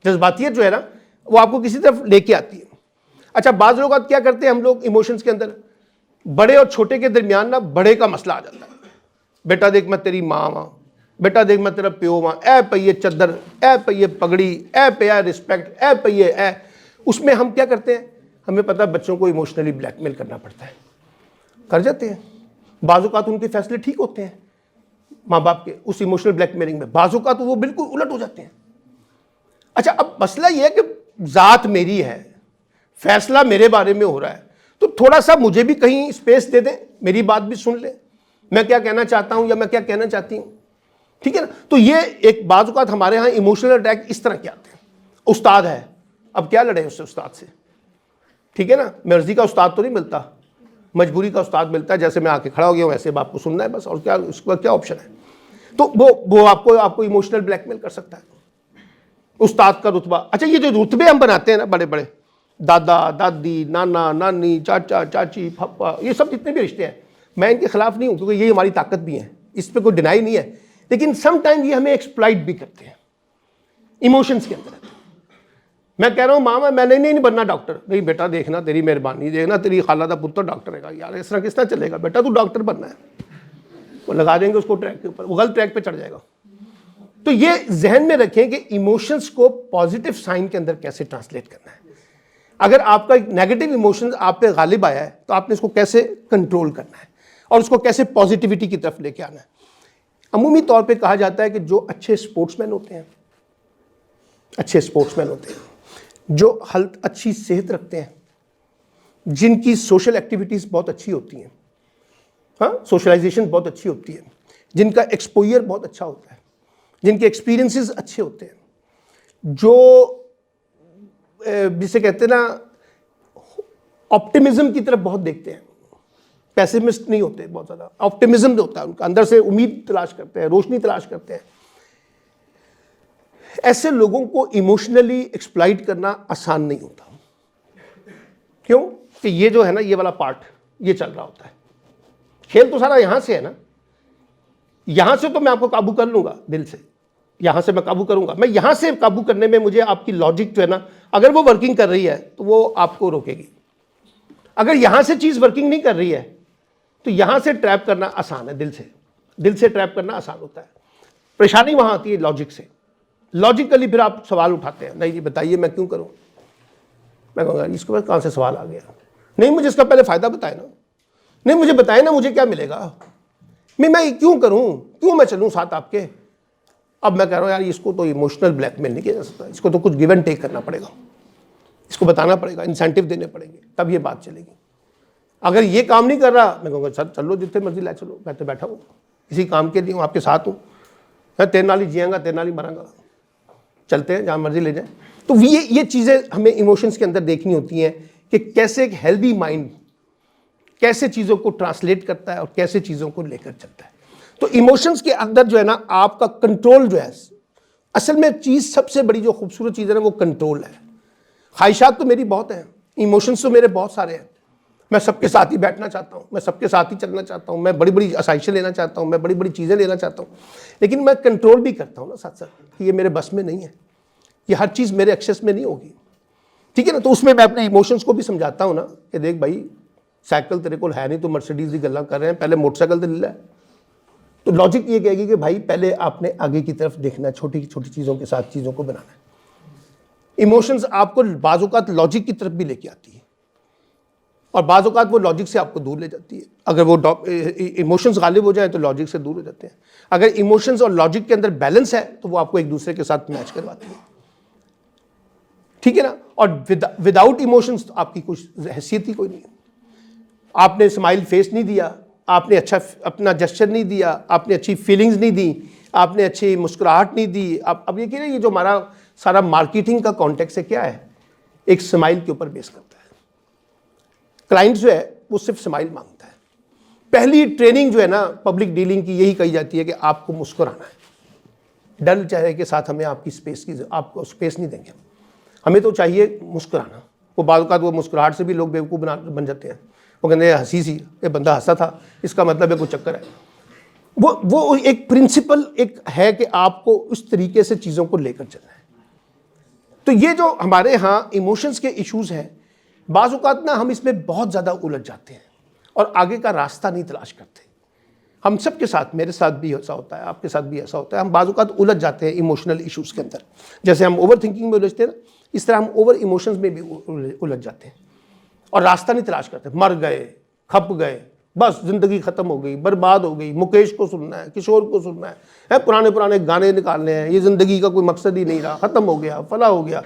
जज्बातियत जो है ना वो आपको किसी तरफ लेके आती है। अच्छा, बाज़ लोग क्या करते हैं, हम लोग इमोशंस के अंदर बड़े और छोटे के दरमियान ना बड़े का मसला आ जाता है। बेटा देख मैं तेरी माँ माँ, बेटा देख मैं तेरा प्यो माँ, ए पहिए चद्दर, ए पहिए पगड़ी, ए पे रिस्पेक्ट, ए पहिए ए। उसमें हम क्या करते हैं, हमें पता है बच्चों को इमोशनली ब्लैकमेल करना पड़ता है, कर जाते हैं। बाज़-औक़ात उनके फैसले ठीक होते हैं माँ बाप के उस इमोशनल ब्लैकमेलिंग में, बाज़-औक़ात वो बिल्कुल उलट हो जाते हैं। अच्छा, अब मसला ये है कि ज़ात मेरी है, फैसला मेरे बारे में हो रहा है, तो थोड़ा सा मुझे भी कहीं स्पेस दे दें, मेरी बात भी सुन ले, मैं क्या कहना चाहता हूं या मैं क्या कहना चाहती हूं, ठीक है ना। तो ये एक बाज़-औक़ात हमारे यहाँ इमोशनल अटैक इस तरह के आते हैं। उस्ताद है, अब क्या लड़े उससे, उस्ताद से, ठीक है ना। मर्जी का उस्ताद तो नहीं मिलता, मजबूरी का उस्ताद मिलता है। जैसे मैं आके खड़ा हो गया हूँ वैसे बाप को सुनना है बस, और क्या उसका क्या ऑप्शन है। तो वो आपको इमोशनल ब्लैकमेल कर सकता है, उस्ताद का रुतबा। अच्छा, ये जो रुतबे हम बनाते हैं ना, बड़े बड़े दादा दादी, नाना नानी, चाचा चाची, पापा, ये सब जितने भी रिश्ते हैं, मैं इनके खिलाफ नहीं हूँ, क्योंकि ये हमारी ताकत भी है, इस पर कोई डिनाई नहीं है। लेकिन सम टाइम ये हमें एक्सप्लॉइट भी करते हैं इमोशंस के अंदर। मैं कह रहा हूँ मामा मैंने नहीं बनना डॉक्टर, नहीं बेटा देखना तेरी मेहरबानी, देखना तेरी खाला का पुत्र डॉक्टर है। यार इस तरह किस तरह चलेगा, बेटा तू डॉक्टर बनना है। वो लगा देंगे उसको ट्रैक के ऊपर, वो गलत ट्रैक पे चढ़ जाएगा। तो ये जहन में रखें कि इमोशंस को पॉजिटिव साइन के अंदर कैसे ट्रांसलेट करना है। अगर आपका एक नेगेटिव इमोशन आप पे गालिब आया है तो आपने इसको कैसे कंट्रोल करना है और उसको कैसे पॉजिटिविटी की तरफ लेके आना है। अमूमी तौर पे कहा जाता है कि जो अच्छे स्पोर्ट्समैन होते हैं, अच्छे स्पोर्ट्समैन होते हैं, जो अच्छी सेहत रखते हैं, जिनकी सोशल एक्टिविटीज़ बहुत अच्छी होती हैं, हाँ सोशलाइजेशन बहुत अच्छी होती है, जिनका एक्सपोजर बहुत अच्छा होता है, जिनके एक्सपीरियंसेस अच्छे होते हैं, जो जिसे कहते हैं ना ऑप्टिमिज्म की तरफ बहुत देखते हैं, पैसिमिस्ट नहीं होते, बहुत ज़्यादा ऑप्टिमिज्म होता है उनका, अंदर से उम्मीद तलाश करते हैं, रोशनी तलाश करते हैं। ऐसे लोगों को इमोशनली एक्सप्लॉइट करना आसान नहीं होता। क्यों? कि ये जो है ना, ये वाला पार्ट ये चल रहा होता है। खेल तो सारा यहां से है ना, यहां से तो मैं आपको काबू कर लूंगा दिल से, यहां से मैं काबू करूंगा। मैं यहां से काबू करने में मुझे आपकी लॉजिक जो है ना, अगर वो वर्किंग कर रही है तो वो आपको रोकेगी। अगर यहां से चीज वर्किंग नहीं कर रही है तो यहां से ट्रैप करना आसान है, दिल से ट्रैप करना आसान होता है। परेशानी वहां आती है लॉजिक से। लॉजिकली फिर आप सवाल उठाते हैं, नहीं जी बताइए मैं क्यों करूं। मैं कहूँगा इसके बाद कहाँ से सवाल आ गया, नहीं मुझे इसका पहले फ़ायदा बताए ना, नहीं मुझे बताए ना मुझे क्या मिलेगा, मैं क्यों करूँ, क्यों मैं चलूँ साथ आपके। अब मैं कह रहा हूँ यार इसको तो इमोशनल ब्लैकमेल नहीं किया जा सकता, इसको तो कुछ गिव एंड टेक करना पड़ेगा, इसको बताना पड़ेगा, इंसेंटिव देने पड़ेंगे, तब ये बात चलेगी। अगर ये काम नहीं कर रहा, मैं कहूँगा सर चलो जितने मर्जी ला चलो, मैं तो बैठा हूँ इसी काम के लिए हूँ, आपके साथ हूँ, मैं तेरे नाल ही जियांगा तेरे नाल ही मरांगा, चलते हैं जहाँ मर्जी ले जाएं। तो ये चीज़ें हमें इमोशंस के अंदर देखनी होती हैं कि कैसे एक हेल्दी माइंड कैसे चीज़ों को ट्रांसलेट करता है और कैसे चीज़ों को लेकर चलता है। तो इमोशंस के अंदर जो है ना आपका कंट्रोल जो है, असल में चीज़ सबसे बड़ी जो खूबसूरत चीज़ है ना वो कंट्रोल है। ख्वाहिशात तो मेरी बहुत हैं, इमोशंस तो मेरे बहुत सारे हैं, मैं सबके साथ ही बैठना चाहता हूँ, मैं सबके साथ ही चलना चाहता हूँ, मैं बड़ी बड़ी आसाइशें लेना चाहता हूँ, मैं बड़ी बड़ी चीज़ें लेना चाहता हूँ, लेकिन मैं कंट्रोल भी करता हूँ ना साथ साथ कि ये मेरे बस में नहीं है, ये हर चीज़ मेरे एक्सेस में नहीं होगी, ठीक है ना। तो उसमें मैं अपने इमोशंस को भी समझाता हूँ ना कि देख भाई साइकिल तेरे को है नहीं तो मर्सिडीज़ की गल्ला कर रहे हैं, पहले मोटरसाइकिल तो ले ला। तो लॉजिक ये कहेगी कि भाई पहले आपने आगे की तरफ देखना है, छोटी छोटी चीज़ों के साथ चीज़ों को बनाना है। इमोशंस आपको बाज़-औक़ात लॉजिक की तरफ भी लेके आती है और बाज़-औक़ात वो लॉजिक से आपको दूर ले जाती है। अगर वो इमोशंस गालिब हो जाए तो लॉजिक से दूर हो जाते हैं। अगर इमोशंस और लॉजिक के अंदर बैलेंस है तो वो आपको एक दूसरे के साथ मैच करवाती है, ठीक है ना। और विदाउट इमोशंस आपकी कुछ हैसियत ही कोई नहीं है। आपने स्माइल फेस नहीं दिया, आपने अच्छा अपना जेस्चर नहीं दिया, आपने अच्छी फीलिंग्स नहीं दी, आपने अच्छी मुस्कुराहट नहीं दी। अब ये कह रहे ये जो हमारा सारा मार्केटिंग का कॉन्टेक्स्ट है क्या है, एक स्माइल के ऊपर बेस करता है। क्लाइंट जो है वो सिर्फ स्माइल मांगता है। पहली ट्रेनिंग जो है ना पब्लिक डीलिंग की यही कही जाती है कि आपको मुस्कुराना है। डर चेहरे के साथ हमें आपकी स्पेस की आपको स्पेस नहीं देंगे, हमें तो चाहिए मुस्कुराना। वो बात वो मुस्कुराहट से भी लोग बेवकूफ़ बन जाते हैं। वो कहते हैं हंसी सी, ये बंदा हंसा था इसका मतलब है कुछ चक्कर है। वो एक प्रिंसिपल एक है कि आपको उस तरीके से चीज़ों को लेकर चलना है। तो ये जो हमारे यहाँ इमोशंस के इश्यूज हैं, बाज़ औक़ात ना हम इसमें बहुत ज़्यादा उलझ जाते हैं और आगे का रास्ता नहीं तलाश करते। हम सब के साथ, मेरे साथ भी ऐसा होता है, आपके साथ भी ऐसा होता है, हम बाज़ औक़ात उलझ जाते हैं इमोशनल इश्यूज़ के अंदर। जैसे हम ओवर थिंकिंग में उलझते हैं ना, इस तरह हम ओवर इमोशंस में भी उलझ जाते हैं और रास्ता नहीं तलाश करते। मर गए, खप गए, बस ज़िंदगी ख़त्म हो गई, बर्बाद हो गई, मुकेश को सुनना है, किशोर को सुनना है, पुराने पुराने गाने निकालने हैं, ये ज़िंदगी का कोई मकसद ही नहीं रहा, ख़त्म हो गया, फला हो गया।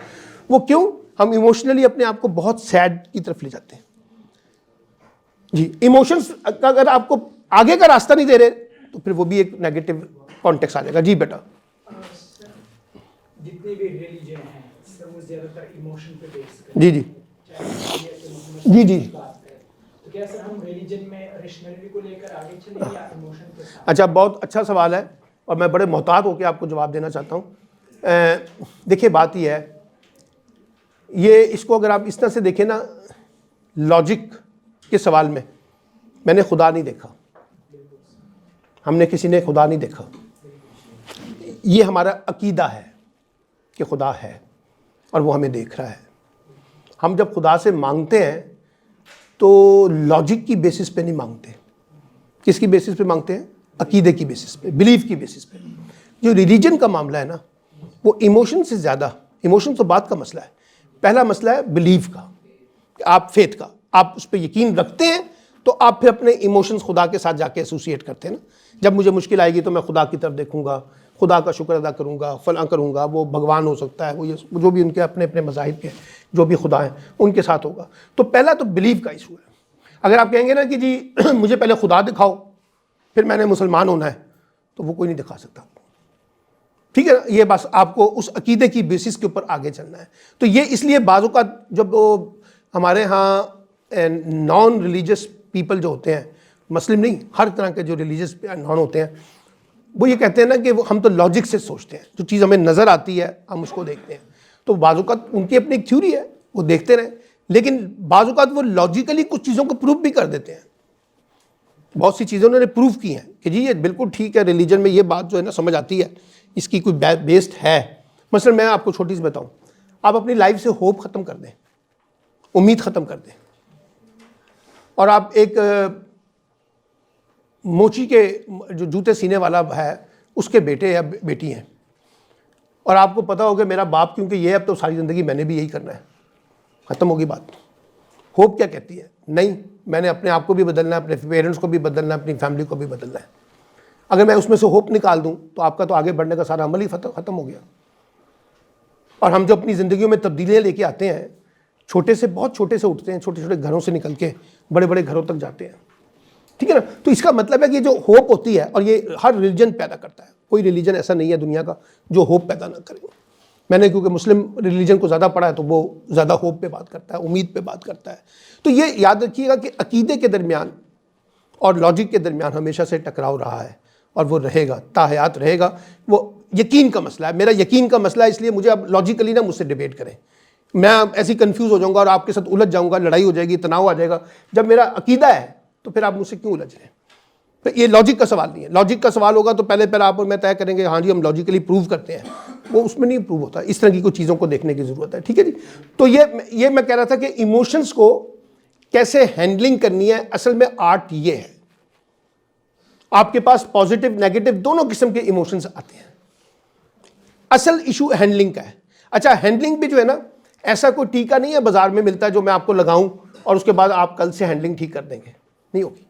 वो क्यों? हम इमोशनली अपने आप को बहुत सैड की तरफ ले जाते हैं। जी, इमोशंस अगर आपको आगे का रास्ता नहीं दे रहे तो फिर वो भी एक नेगेटिव कॉन्टेक्स्ट आ जाएगा। जी बेटा, जितने भी रिलीजन हैं सब वो ज्यादातर इमोशन पे बेस करते हैं। जी जी जी जी। तो क्या सर हम रिलीजन में रेशनैलिटी को लेकर आगे चलें या इमोशन के साथ? अच्छा, बहुत अच्छा सवाल है और मैं बड़े मोहतात होकर आपको जवाब देना चाहता हूँ। देखिए, बात ये है, ये इसको अगर आप इस तरह से देखें ना, लॉजिक के सवाल में मैंने खुदा नहीं देखा, हमने किसी ने खुदा नहीं देखा। ये हमारा अकीदा है कि खुदा है और वो हमें देख रहा है। हम जब खुदा से मांगते हैं तो लॉजिक की बेसिस पे नहीं मांगते। किसकी बेसिस पे मांगते हैं? अकीदे की बेसिस पे, बिलीफ की बेसिस पे। जो रिलीजन का मामला है ना, वो इमोशन से ज़्यादा, इमोशन तो बात का मसला है, पहला मसला है बिलीफ का, आप फेथ का, आप उस पर यकीन रखते हैं तो आप फिर अपने इमोशंस खुदा के साथ जाके एसोसिएट करते हैं ना। जब मुझे मुश्किल आएगी तो मैं खुदा की तरफ देखूंगा, खुदा का शुक्र अदा करूंगा, फलां करूंगा, वो भगवान हो सकता है, वो ये जो भी उनके अपने अपने मज़ाहिब के जो भी खुदा हैं उनके साथ होगा। तो पहला तो बिलीव का इशू है। अगर आप कहेंगे ना कि जी मुझे पहले खुदा दिखाओ फिर मैंने मुसलमान होना है, तो वो कोई नहीं दिखा सकता, ठीक है ना। ये बस आपको उस अकीदे की बेसिस के ऊपर आगे चलना है। तो ये इसलिए बाज़ों का जब हमारे यहाँ नॉन रिलीजियस पीपल जो होते हैं, मुस्लिम नहीं, हर तरह के जो रिलीजियस नॉन होते हैं, वो ये कहते हैं ना कि वो हम तो लॉजिक से सोचते हैं, जो चीज़ हमें नज़र आती है हम उसको देखते हैं। तो बाज़ों का उनकी अपनी एक थ्योरी है, वो देखते रहें, लेकिन बाज़ों का वो लॉजिकली कुछ चीज़ों को प्रूव भी कर देते हैं। बहुत सी चीज़ें उन्होंने प्रूव की हैं कि जी ये बिल्कुल ठीक है, रिलीजन में ये बात जो है ना समझ आती है, इसकी कोई बेस्ड है। मसलन मैं आपको छोटी सी बताऊँ, आप अपनी लाइफ से होप ख़त्म कर दें, उम्मीद ख़त्म कर दें, और आप एक मोची के जो जूते सीने वाला है उसके बेटे या बेटी हैं, और आपको पता होगा मेरा बाप क्योंकि ये अब तो सारी ज़िंदगी मैंने भी यही करना है, ख़त्म होगी बात। होप क्या कहती है? नहीं, मैंने अपने आप को भी बदलना है, अपने पेरेंट्स को भी बदलना है, अपनी फैमिली को भी बदलना है। अगर मैं उसमें से होप निकाल दूं तो आपका तो आगे बढ़ने का सारा अमल ही ख़त्म हो गया। और हम जो अपनी ज़िंदगियों में तब्दीलियाँ लेके आते हैं, छोटे से बहुत छोटे से उठते हैं, छोटे छोटे घरों से निकल के बड़े बड़े घरों तक जाते हैं, ठीक है ना। तो इसका मतलब है कि जो होप होती है, और ये हर रिलीजन पैदा करता है, कोई रिलीजन ऐसा नहीं है दुनिया का जो होप पैदा ना करे। मैंने क्योंकि मुस्लिम रिलीजन को ज़्यादा पढ़ा है तो वो ज़्यादा होप पे बात करता है, उम्मीद पे बात करता है। तो ये याद रखिएगा कि अकीदे के दरमियान और लॉजिक के दरमियान हमेशा से टकराव रहा है और वो रहेगा, ताहयात रहेगा। वो यकीन का मसला है, मेरा यकीन का मसला है, इसलिए मुझे अब लॉजिकली ना मुझसे डिबेट करें, मैं ऐसे कंफ्यूज हो जाऊंगा और आपके साथ उलझ जाऊंगा, लड़ाई हो जाएगी, तनाव आ जाएगा। जब मेरा अकीदा है तो फिर आप मुझसे क्यों उलझ रहे हैं? तो ये लॉजिक का सवाल नहीं है। लॉजिक का सवाल होगा तो पहले आप और मैं तय करेंगे हाँ जी हम लॉजिकली प्रूव करते हैं, वो उसमें नहीं प्रूव होता। इस तरह की कुछ चीज़ों को देखने की ज़रूरत है, ठीक है जी। तो ये मैं कह रहा था कि इमोशंस को कैसे हैंडलिंग करनी है, असल में आर्ट ये है। आपके पास पॉजिटिव नेगेटिव दोनों किस्म के इमोशंस आते हैं, असल इशू हैंडलिंग का है। अच्छा, हैंडलिंग भी जो है ना, ऐसा कोई टीका नहीं है बाजार में मिलता है जो मैं आपको लगाऊं और उसके बाद आप कल से हैंडलिंग ठीक कर देंगे, नहीं होगी।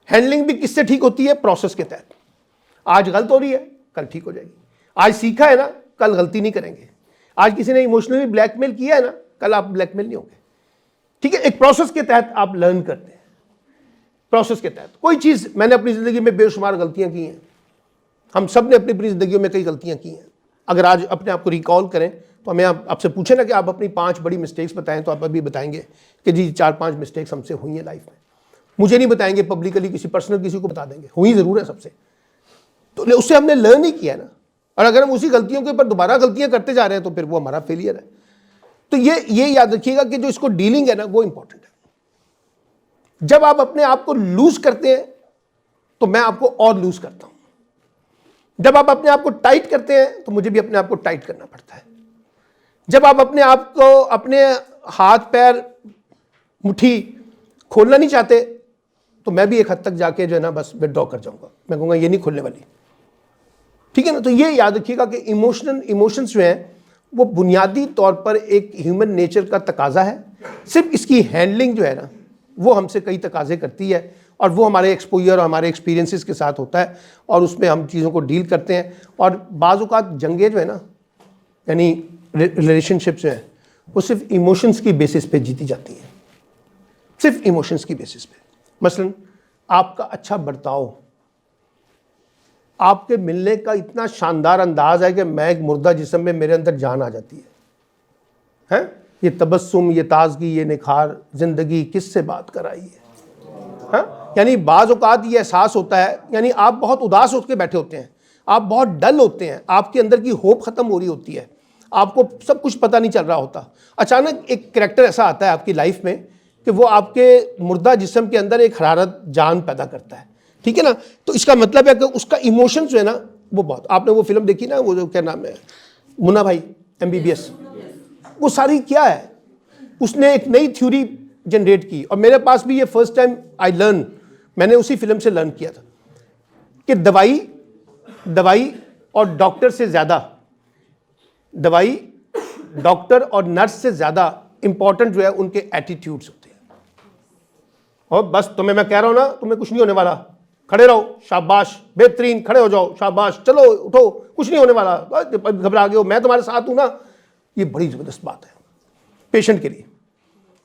हैंडलिंग भी किससे ठीक होती है? प्रोसेस के तहत। आज गलत हो रही है, कल ठीक हो जाएगी। आज सीखा है ना, कल गलती नहीं करेंगे। आज किसी ने इमोशनली ब्लैकमेल किया है ना, कल आप ब्लैकमेल नहीं होंगे, ठीक है। एक प्रोसेस के तहत आप लर्न करते हैं, प्रोसेस के तहत। कोई चीज़, मैंने अपनी ज़िंदगी में बेशुमार गलतियाँ की हैं, हम सब ने अपनी अपनी ज़िंदगियों में कई गलतियाँ की हैं। अगर आज अपने आप को रिकॉल करें तो हमें आपसे पूछे ना कि आप अपनी 5 बड़ी मिस्टेक्स बताएं, तो आप अभी बताएंगे कि जी 4-5 मिस्टेक्स हमसे हुई हैं लाइफ में। मुझे नहीं बताएंगे पब्लिकली, किसी पर्सनल किसी को बता देंगे, हुई ज़रूर है सबसे, तो उससे हमने लर्न ही किया ना। और अगर हम उसी गलतियों के ऊपर दोबारा गलतियां करते जा रहे हैं तो फिर वो हमारा फेलियर है। तो ये याद रखिएगा कि जो इसको डीलिंग है ना, वो इंपॉर्टेंट है। जब आप अपने आप को लूज करते हैं तो मैं आपको और लूज करता हूं। जब आप अपने आप को टाइट करते हैं तो मुझे भी अपने आप को टाइट करना पड़ता है। जब आप अपने आप को, अपने हाथ पैर मुट्ठी खोलना नहीं चाहते तो मैं भी एक हद तक जाके जो है ना बस विड्रॉ कर जाऊंगा, मैं कहूँगा ये नहीं खोलने वाली, ठीक है ना। तो ये याद रखिएगा कि इमोशंस जो हैं वो बुनियादी तौर पर एक ह्यूमन नेचर का तकाजा है। सिर्फ इसकी हैंडलिंग जो है ना वो हमसे कई तकाजे करती है, और वो हमारे एक्सपोजर और हमारे एक्सपीरियंसेस के साथ होता है, और उसमें हम चीज़ों को डील करते हैं। और बाज़ औक़ात जंगें जो है ना, यानी रिलेशनशिप्स जो हैं, वो सिर्फ इमोशंस की बेसिस पे जीती जाती हैं, सिर्फ इमोशंस की बेसिस पे। मसलन आपका अच्छा बर्ताव, आपके मिलने का इतना शानदार अंदाज है कि मैं एक मुर्दा जिस्म में मेरे अंदर जान आ जाती है। ये तबस्सुम, ये ताजगी, ये निखार, ज़िंदगी किससे बात कराई है। यानी बाज़ औक़ात ये एहसास होता है, यानी आप बहुत उदास होकर बैठे होते हैं, आप बहुत डल होते हैं, आपके अंदर की होप ख़त्म हो रही होती है, आपको सब कुछ पता नहीं चल रहा होता। अचानक एक करैक्टर ऐसा आता है आपकी लाइफ में कि वो आपके मुर्दा जिस्म के अंदर एक हरारत जान पैदा करता है, ठीक है ना। तो इसका मतलब है कि उसका इमोशन जो है ना वो बहुत, आपने वो फिल्म देखी ना, वो जो क्या नाम है, मुन्ना भाई MBBS, वो सारी क्या है, उसने एक नई थ्योरी जनरेट की। और मेरे पास भी ये फर्स्ट टाइम आई लर्न, मैंने उसी फिल्म से लर्न किया था कि दवाई और डॉक्टर से ज़्यादा, दवाई डॉक्टर और नर्स से ज़्यादा इंपॉर्टेंट जो है उनके एटीट्यूड्स होते हैं। और बस तुम्हें मैं कह रहा हूँ ना, तुम्हें कुछ नहीं होने वाला, खड़े रहो, शाबाश, बेहतरीन, खड़े हो जाओ, शाबाश, चलो उठो, कुछ नहीं होने वाला, घबरा गए हो, मैं तुम्हारे साथ हूँ ना। ये बड़ी ज़बरदस्त बात है पेशेंट के लिए।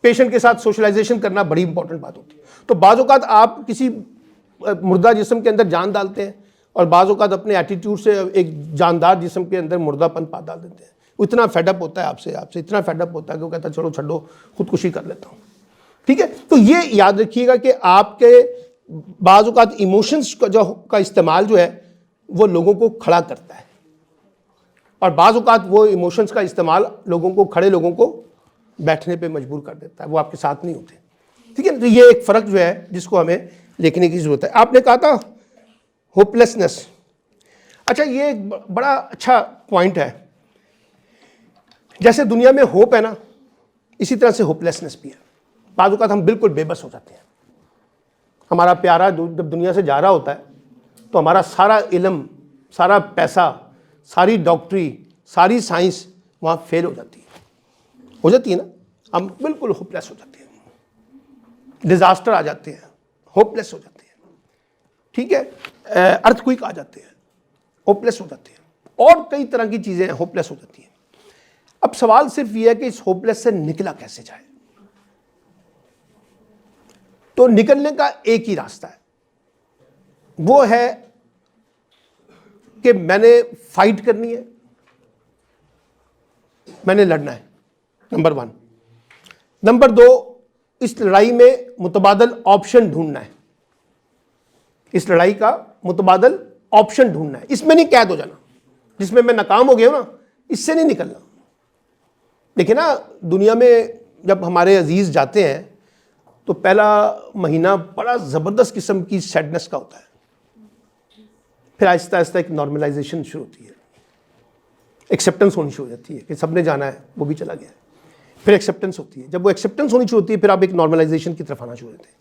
पेशेंट के साथ सोशलाइजेशन करना बड़ी इंपॉर्टेंट बात होती है। तो बाज़ औक़ात आप किसी मुर्दा जिस्म के अंदर जान डालते हैं, और बाज़ औक़ात अपने एटीट्यूड से एक जानदार जिस्म के अंदर मुर्दापन पा डाल देते हैं। वो इतना फेडअप होता है आपसे इतना फेडअप होता है कि वो कहता है चलो छड्डो, खुदकुशी कर लेता हूँ, ठीक है। तो ये याद रखिएगा कि आपके बाज़ औक़ात इमोशंस का इस्तेमाल जो है वो लोगों को खड़ा करता है, और बाज़ औक़ात वो इमोशंस का इस्तेमाल लोगों को, खड़े लोगों को बैठने पे मजबूर कर देता है, वो आपके साथ नहीं होते, ठीक है। तो ये एक फ़र्क जो है जिसको हमें देखने की ज़रूरत है। आपने कहा था होपलेसनेस, अच्छा ये एक बड़ा अच्छा पॉइंट है। जैसे दुनिया में होप है ना, इसी तरह से होपलेसनेस भी है। बाज़ औक़ात हम बिल्कुल बेबस हो जाते हैं। हमारा प्यारा जब दुनिया से जा रहा होता है तो हमारा सारा इल्म, सारा पैसा, सारी डॉक्टरी, सारी साइंस वहाँ फेल हो जाती है ना, हम बिल्कुल होपलेस हो जाते हैं, डिज़ास्टर आ जाते हैं, होपलेस हो जाते हैं, ठीक है, अर्थक्वेक आ जाते हैं, होपलेस हो जाते हैं, और कई तरह की चीज़ें होपलेस हो जाती हैं। अब सवाल सिर्फ ये है कि इस होपलेस से निकला कैसे जाए। तो निकलने का एक ही रास्ता है, वो है कि मैंने फाइट करनी है, मैंने लड़ना है, नंबर 1। नंबर 2, इस लड़ाई में मुतबादल ऑप्शन ढूंढना है, इस लड़ाई का मुतबादल ऑप्शन ढूंढना है। इसमें नहीं कैद हो जाना, जिसमें मैं नाकाम हो गया हूं ना, इससे नहीं निकलना। देखिए ना, दुनिया में जब हमारे अजीज़ जाते हैं तो पहला महीना बड़ा ज़बरदस्त किस्म की सैडनेस का होता है, फिर आहिस्ता आहिस्ता एक नॉर्मलाइजेशन शुरू होती है, एक्सेप्टेंस होनी शुरू हो जाती है कि सबने जाना है, वो भी चला गया है। फिर एक्सेप्टेंस होती है, जब वो एक्सेप्टेंस होनी शुरू होती है फिर आप एक नॉर्मलाइजेशन की तरफ आना शुरू होते हैं,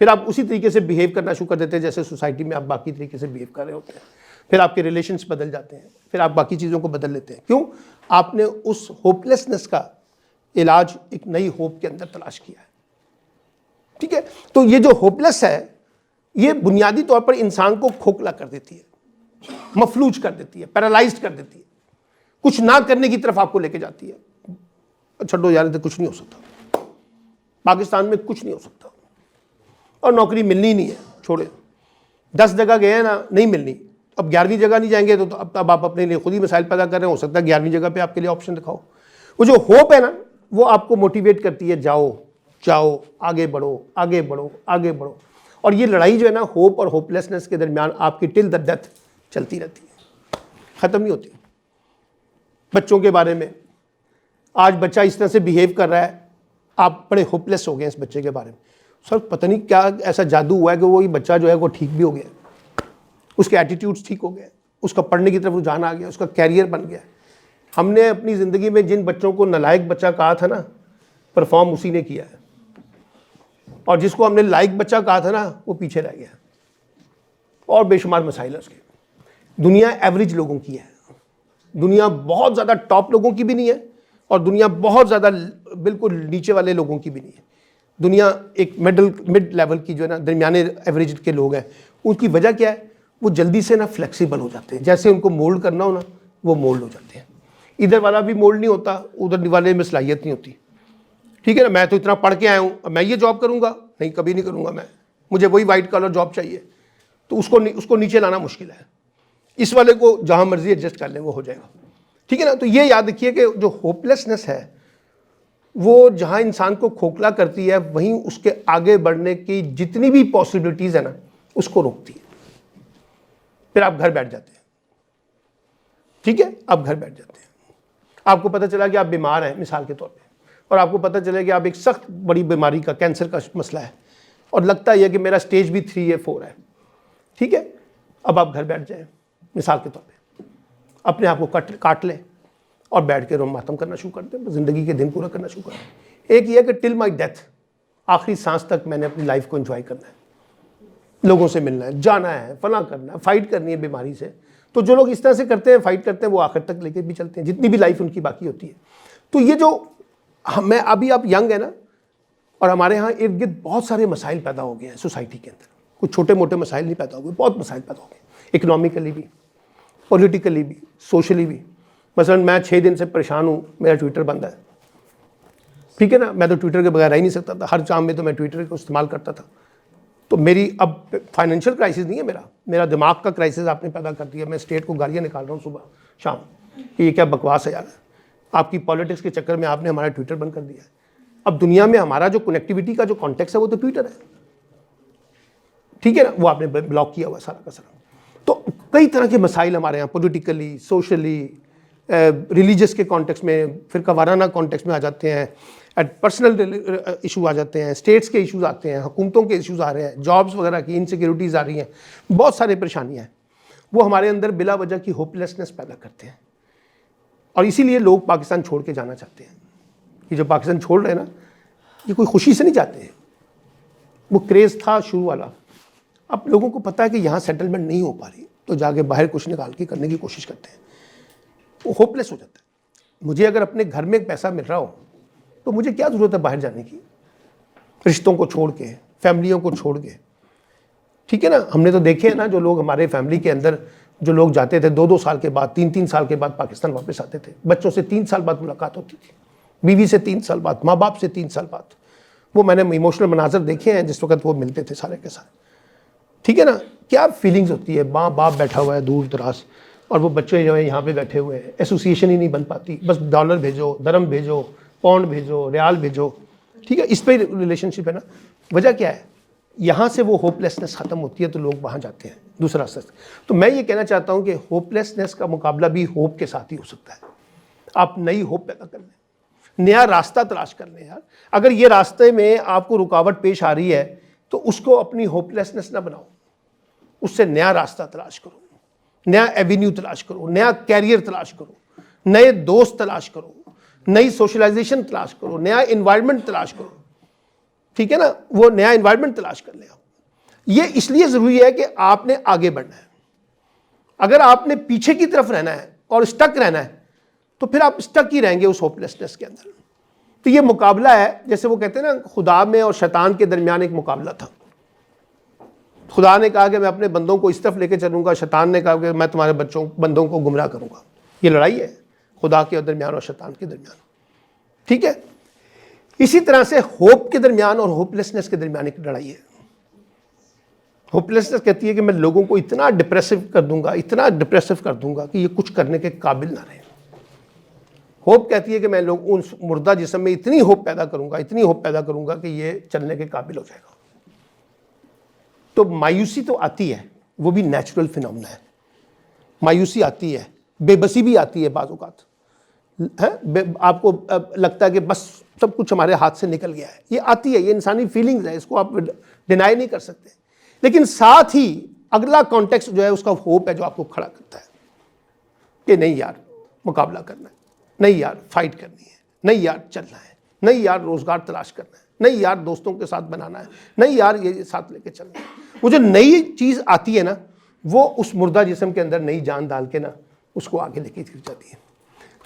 फिर आप उसी तरीके से बिहेव करना शुरू कर देते हैं जैसे सोसाइटी में आप बाकी तरीके से बिहेव कर रहे होते हैं। फिर आपके रिलेशंस बदल जाते हैं, फिर आप बाकी चीज़ों को बदल लेते हैं। क्यों? आपने उस होपलेसनेस का इलाज एक नई होप के अंदर तलाश किया है, ठीक है। तो ये जो होपलेस है, ये बुनियादी तौर पर इंसान को खोखला कर देती है, मफलूज कर देती है, पैरालाइज्ड कर देती है, कुछ ना करने की तरफ आपको लेके जाती है। छड्डो यार, तो कुछ नहीं हो सकता, पाकिस्तान में कुछ नहीं हो सकता, और नौकरी मिलनी ही नहीं है, छोड़े, 10 जगह गए हैं ना, नहीं मिलनी, अब 11वीं जगह नहीं जाएंगे तो अब आप अपने लिए खुद ही मसाइल पैदा कर रहे हैं। हो सकता है 11वीं जगह पे आपके लिए ऑप्शन दिखाओ। वो जो होप है ना, वो आपको मोटिवेट करती है, जाओ जाओ, आगे बढ़ो, आगे बढ़ो, आगे बढ़ो। और ये लड़ाई जो है ना, होप और होपलेसनेस के दरमियान आपकी टिल द डेथ चलती रहती है, ख़त्म नहीं होती। बच्चों के बारे में, आज बच्चा इस तरह से बिहेव कर रहा है, आप बड़े होपलेस हो गए इस बच्चे के बारे में। सर पता नहीं क्या ऐसा जादू हुआ है कि वो ये बच्चा जो है वो ठीक भी हो गया, उसके एटीट्यूड्स ठीक हो गए, उसका पढ़ने की तरफ रुझान आ गया, उसका कैरियर बन गया। हमने अपनी ज़िंदगी में जिन बच्चों को नालायक बच्चा कहा था ना, परफॉर्म उसी ने किया है, और जिसको हमने लायक बच्चा कहा था ना, वो पीछे रह गया। और बेशुमार मसाइल है उसके। दुनिया एवरेज लोगों की है, दुनिया बहुत ज़्यादा टॉप लोगों की भी नहीं है, और दुनिया बहुत ज़्यादा बिल्कुल नीचे वाले लोगों की भी नहीं है। दुनिया एक मिड लेवल की जो है ना, दरमियाने एवरेज के लोग हैं। उनकी वजह क्या है? वो जल्दी से ना फ्लेक्सिबल हो जाते हैं, जैसे उनको मोल्ड करना हो ना, वो मोल्ड हो जाते हैं। इधर वाला भी मोल्ड नहीं होता, उधर वाले में सलाहियत नहीं होती। ठीक है ना, मैं तो इतना पढ़ के आया हूँ, अब मैं ये जॉब करूँगा? नहीं, कभी नहीं करूँगा मैं, मुझे वही वाइट कॉलर जॉब चाहिए। तो उसको नीचे लाना मुश्किल है। इस वाले को जहाँ मर्जी एडजस्ट कर लें, वो हो जाएगा। ठीक है ना। तो ये याद रखिए कि जो होपलेसनेस है वो जहाँ इंसान को खोखला करती है, वहीं उसके आगे बढ़ने की जितनी भी पॉसिबिलिटीज़ है ना, उसको रोकती है। फिर आप घर बैठ जाते हैं। ठीक है, आप घर बैठ जाते हैं। आपको पता चला कि आप बीमार हैं मिसाल के तौर पे, और आपको पता चला कि आप एक सख्त बड़ी बीमारी का, कैंसर का मसला है, और लगता है कि मेरा स्टेज भी 3 या 4 है। ठीक है, अब आप घर बैठ जाएं मिसाल के तौर पे, अपने आप को काट लें और बैठ के रोम मातम करना शुरू कर दें, ज़िंदगी के दिन पूरा करना शुरू कर दें। एक ये है कि टिल माई डेथ, आखिरी सांस तक मैंने अपनी लाइफ को एंजॉय करना है, लोगों से मिलना है, जाना है, फला करना है, फाइट करनी है बीमारी से। तो जो लोग इस तरह से करते हैं, फाइट करते हैं, वो आखिर तक लेके भी चलते हैं, जितनी भी लाइफ उनकी बाकी होती है। तो ये जो मैं अभी आप यंग है ना, और हमारे यहाँ इर्द गिर्द बहुत सारे मसाइल पैदा हो गए हैं सोसाइटी के अंदर। कुछ छोटे मोटे मसाइल नहीं पैदा हो गए, बहुत मसाइल पैदा हो गए, इकोनॉमिकली भी, पॉलिटिकली भी, सोशली भी। मसलन मैं 6 दिन से परेशान हूँ, मेरा ट्विटर बंद है। ठीक है ना, मैं तो ट्विटर के बगैर रह ही नहीं सकता था, हर काम में तो मैं ट्विटर को इस्तेमाल करता था। तो मेरी अब फाइनेंशियल क्राइसिस नहीं है, मेरा दिमाग का क्राइसिस आपने पैदा कर दिया। मैं स्टेट को गालियाँ निकाल रहा हूँ सुबह शाम कि ये क्या बकवास है यार, आपकी पॉलिटिक्स के चक्कर में आपने हमारा ट्विटर बंद कर दिया है। अब दुनिया में हमारा जो कनेक्टिविटी का जो कॉन्टेक्स्ट है वो तो ट्विटर है। ठीक है ना, वो आपने ब्लॉक किया हुआ सारा का सारा। तो कई तरह के मसाइल हमारे यहाँ पॉलिटिकली, सोशली, रिलीजियस के कॉन्टेक्स्ट में, फिर वाराना कॉन्टेक्स्ट में आ जाते हैं, पर्सनल इशू आ जाते हैं, स्टेट्स के इश्यूज आते हैं, हुकूमतों के इश्यूज आ रहे हैं, जॉब्स वगैरह की इनसिक्योरिटीज़ आ रही हैं, बहुत सारी परेशानियाँ हैं। वो हमारे अंदर बिला वजह की होपलेसनेस पैदा करते हैं, और इसीलिए लोग पाकिस्तान छोड़ के जाना चाहते हैं। ये जो पाकिस्तान छोड़ रहे हैं ना, ये कोई खुशी से नहीं चाहते हैं, वो क्रेज़ था शुरू वाला। अब लोगों को पता है कि यहाँ सेटलमेंट नहीं हो पा रही, तो जाके बाहर कुछ निकाल के करने की कोशिश करते हैं। वो होपलेस हो जाता है। मुझे अगर अपने घर में पैसा मिल रहा हो तो मुझे क्या ज़रूरत है बाहर जाने की, रिश्तों को छोड़ के, फैमिलियों को छोड़ के। ठीक है ना, हमने तो देखे हैं ना, जो लोग हमारे फैमिली के अंदर जो लोग जाते थे 2-2 साल के बाद, 3-3 साल के बाद पाकिस्तान वापस आते थे। बच्चों से 3 साल बाद मुलाकात होती थी, बीवी से 3 साल बाद, माँ बाप से 3 साल बाद। वो मैंने इमोशनल मनाजर देखे हैं जिस वक्त वो मिलते थे सारे के सारे। ठीक है ना, क्या फीलिंग्स होती है। माँ बाप बैठा हुआ है दूर दराज, और वो बच्चे जो है यहाँ पे बैठे हुए हैं, एसोसिएशन ही नहीं बन पाती, बस डॉलर भेजो, दरम भेजो, पाउंड भेजो, रियाल भेजो। ठीक है, इस पे रिलेशनशिप है ना। वजह क्या है? यहाँ से वो होपलेसनेस ख़त्म होती है, तो लोग वहाँ जाते हैं दूसरा रास्ता। तो मैं ये कहना चाहता हूँ कि होपलेसनेस का मुकाबला भी होप के साथ ही हो सकता है। आप नई होप पैदा कर लें, नया रास्ता तलाश कर लें यार। अगर ये रास्ते में आपको रुकावट पेश आ रही है तो उसको अपनी होपलेसनेस ना बनाओ, उससे नया रास्ता तलाश करो, नया एवेन्यू तलाश करो, नया कैरियर तलाश करो, नए दोस्त तलाश करो, नई सोशलाइजेशन तलाश करो, नया इन्वायरमेंट तलाश करो। ठीक है ना, वो नया इन्वायरमेंट तलाश कर ले आप। ये इसलिए ज़रूरी है कि आपने आगे बढ़ना है। अगर आपने पीछे की तरफ रहना है और स्टक रहना है तो फिर आप स्टक ही रहेंगे उस होपलेसनेस के अंदर। तो ये मुकाबला है, जैसे वो कहते हैं ना, खुदा में और शैतान के दरमियान एक मुकाबला था। खुदा ने कहा कि मैं अपने बंदों को इस तरफ लेके चलूंगा, शैतान ने कहा कि मैं तुम्हारे बंदों को गुमराह करूंगा। ये लड़ाई है खुदा के दरमियान और शैतान के दरमियान। ठीक है, इसी तरह से होप के दरमियान और होपलेसनेस के दरमियान एक लड़ाई है। होपलेसनेस कहती है कि मैं लोगों को इतना डिप्रेसिव कर दूंगा, इतना डिप्रेसिव कर दूंगा कि ये कुछ करने के काबिल ना रहे। होप कहती है कि मैं लोग उन मुर्दा जिस्म में इतनी होप पैदा करूंगा, इतनी होप पैदा करूंगा कि ये चलने के काबिल हो जाएगा। तो मायूसी तो आती है, वो भी नेचुरल फिनोमेना है। मायूसी आती है, बेबसी भी आती है बाज़ औक़ात है। आपको लगता है कि बस सब कुछ हमारे हाथ से निकल गया है, ये आती है, ये इंसानी फीलिंग्स है, इसको आप डिनाई नहीं कर सकते। लेकिन साथ ही अगला कॉन्टेक्स्ट जो है उसका होप है जो आपको खड़ा करता है कि नहीं यार मुकाबला करना है, नहीं यार फाइट करनी है, नहीं यार चलना है, नहीं यार रोजगार तलाश करना है, नहीं यार दोस्तों के साथ बनाना है, नहीं यार ये साथ लेके चलना है। वो जो नई चीज़ आती है ना, वो उस मुर्दा जिस्म के अंदर नई जान डाल के ना उसको आगे लेके गिर जाती है।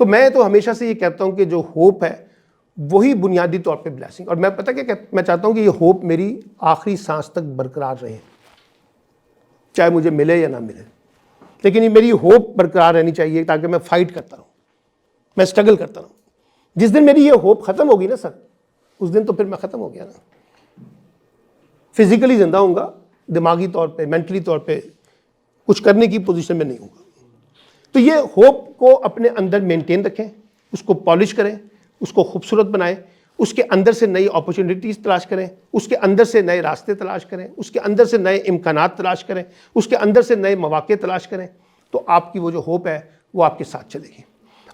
तो मैं तो हमेशा से ये कहता हूँ कि जो होप है वही बुनियादी तौर पे ब्लेसिंग, और मैं पता क्या मैं चाहता हूँ कि ये होप मेरी आखिरी सांस तक बरकरार रहे, चाहे मुझे मिले या ना मिले, लेकिन ये मेरी होप बरकरार रहनी चाहिए ताकि मैं फाइट करता रहूँ, मैं स्ट्रगल करता रहूँ। जिस दिन मेरी ये होप ख़त्म होगी ना सर, उस दिन तो फिर मैं ख़त्म हो गया ना। फिजिकली जिंदा हूँगा, दिमागी तौर पे, मेंटली तौर पे कुछ करने की पोजीशन में नहीं हूँगा। तो ये होप को अपने अंदर मेंटेन रखें, उसको पॉलिश करें, उसको खूबसूरत बनाएं, उसके अंदर से नई अपॉर्चुनिटीज़ तलाश करें, उसके अंदर से नए रास्ते तलाश करें, उसके अंदर से नए इम्कानात तलाश करें, उसके अंदर से नए मौके तलाश करें, तो आपकी वो जो होप है वो आपके साथ चलेगी।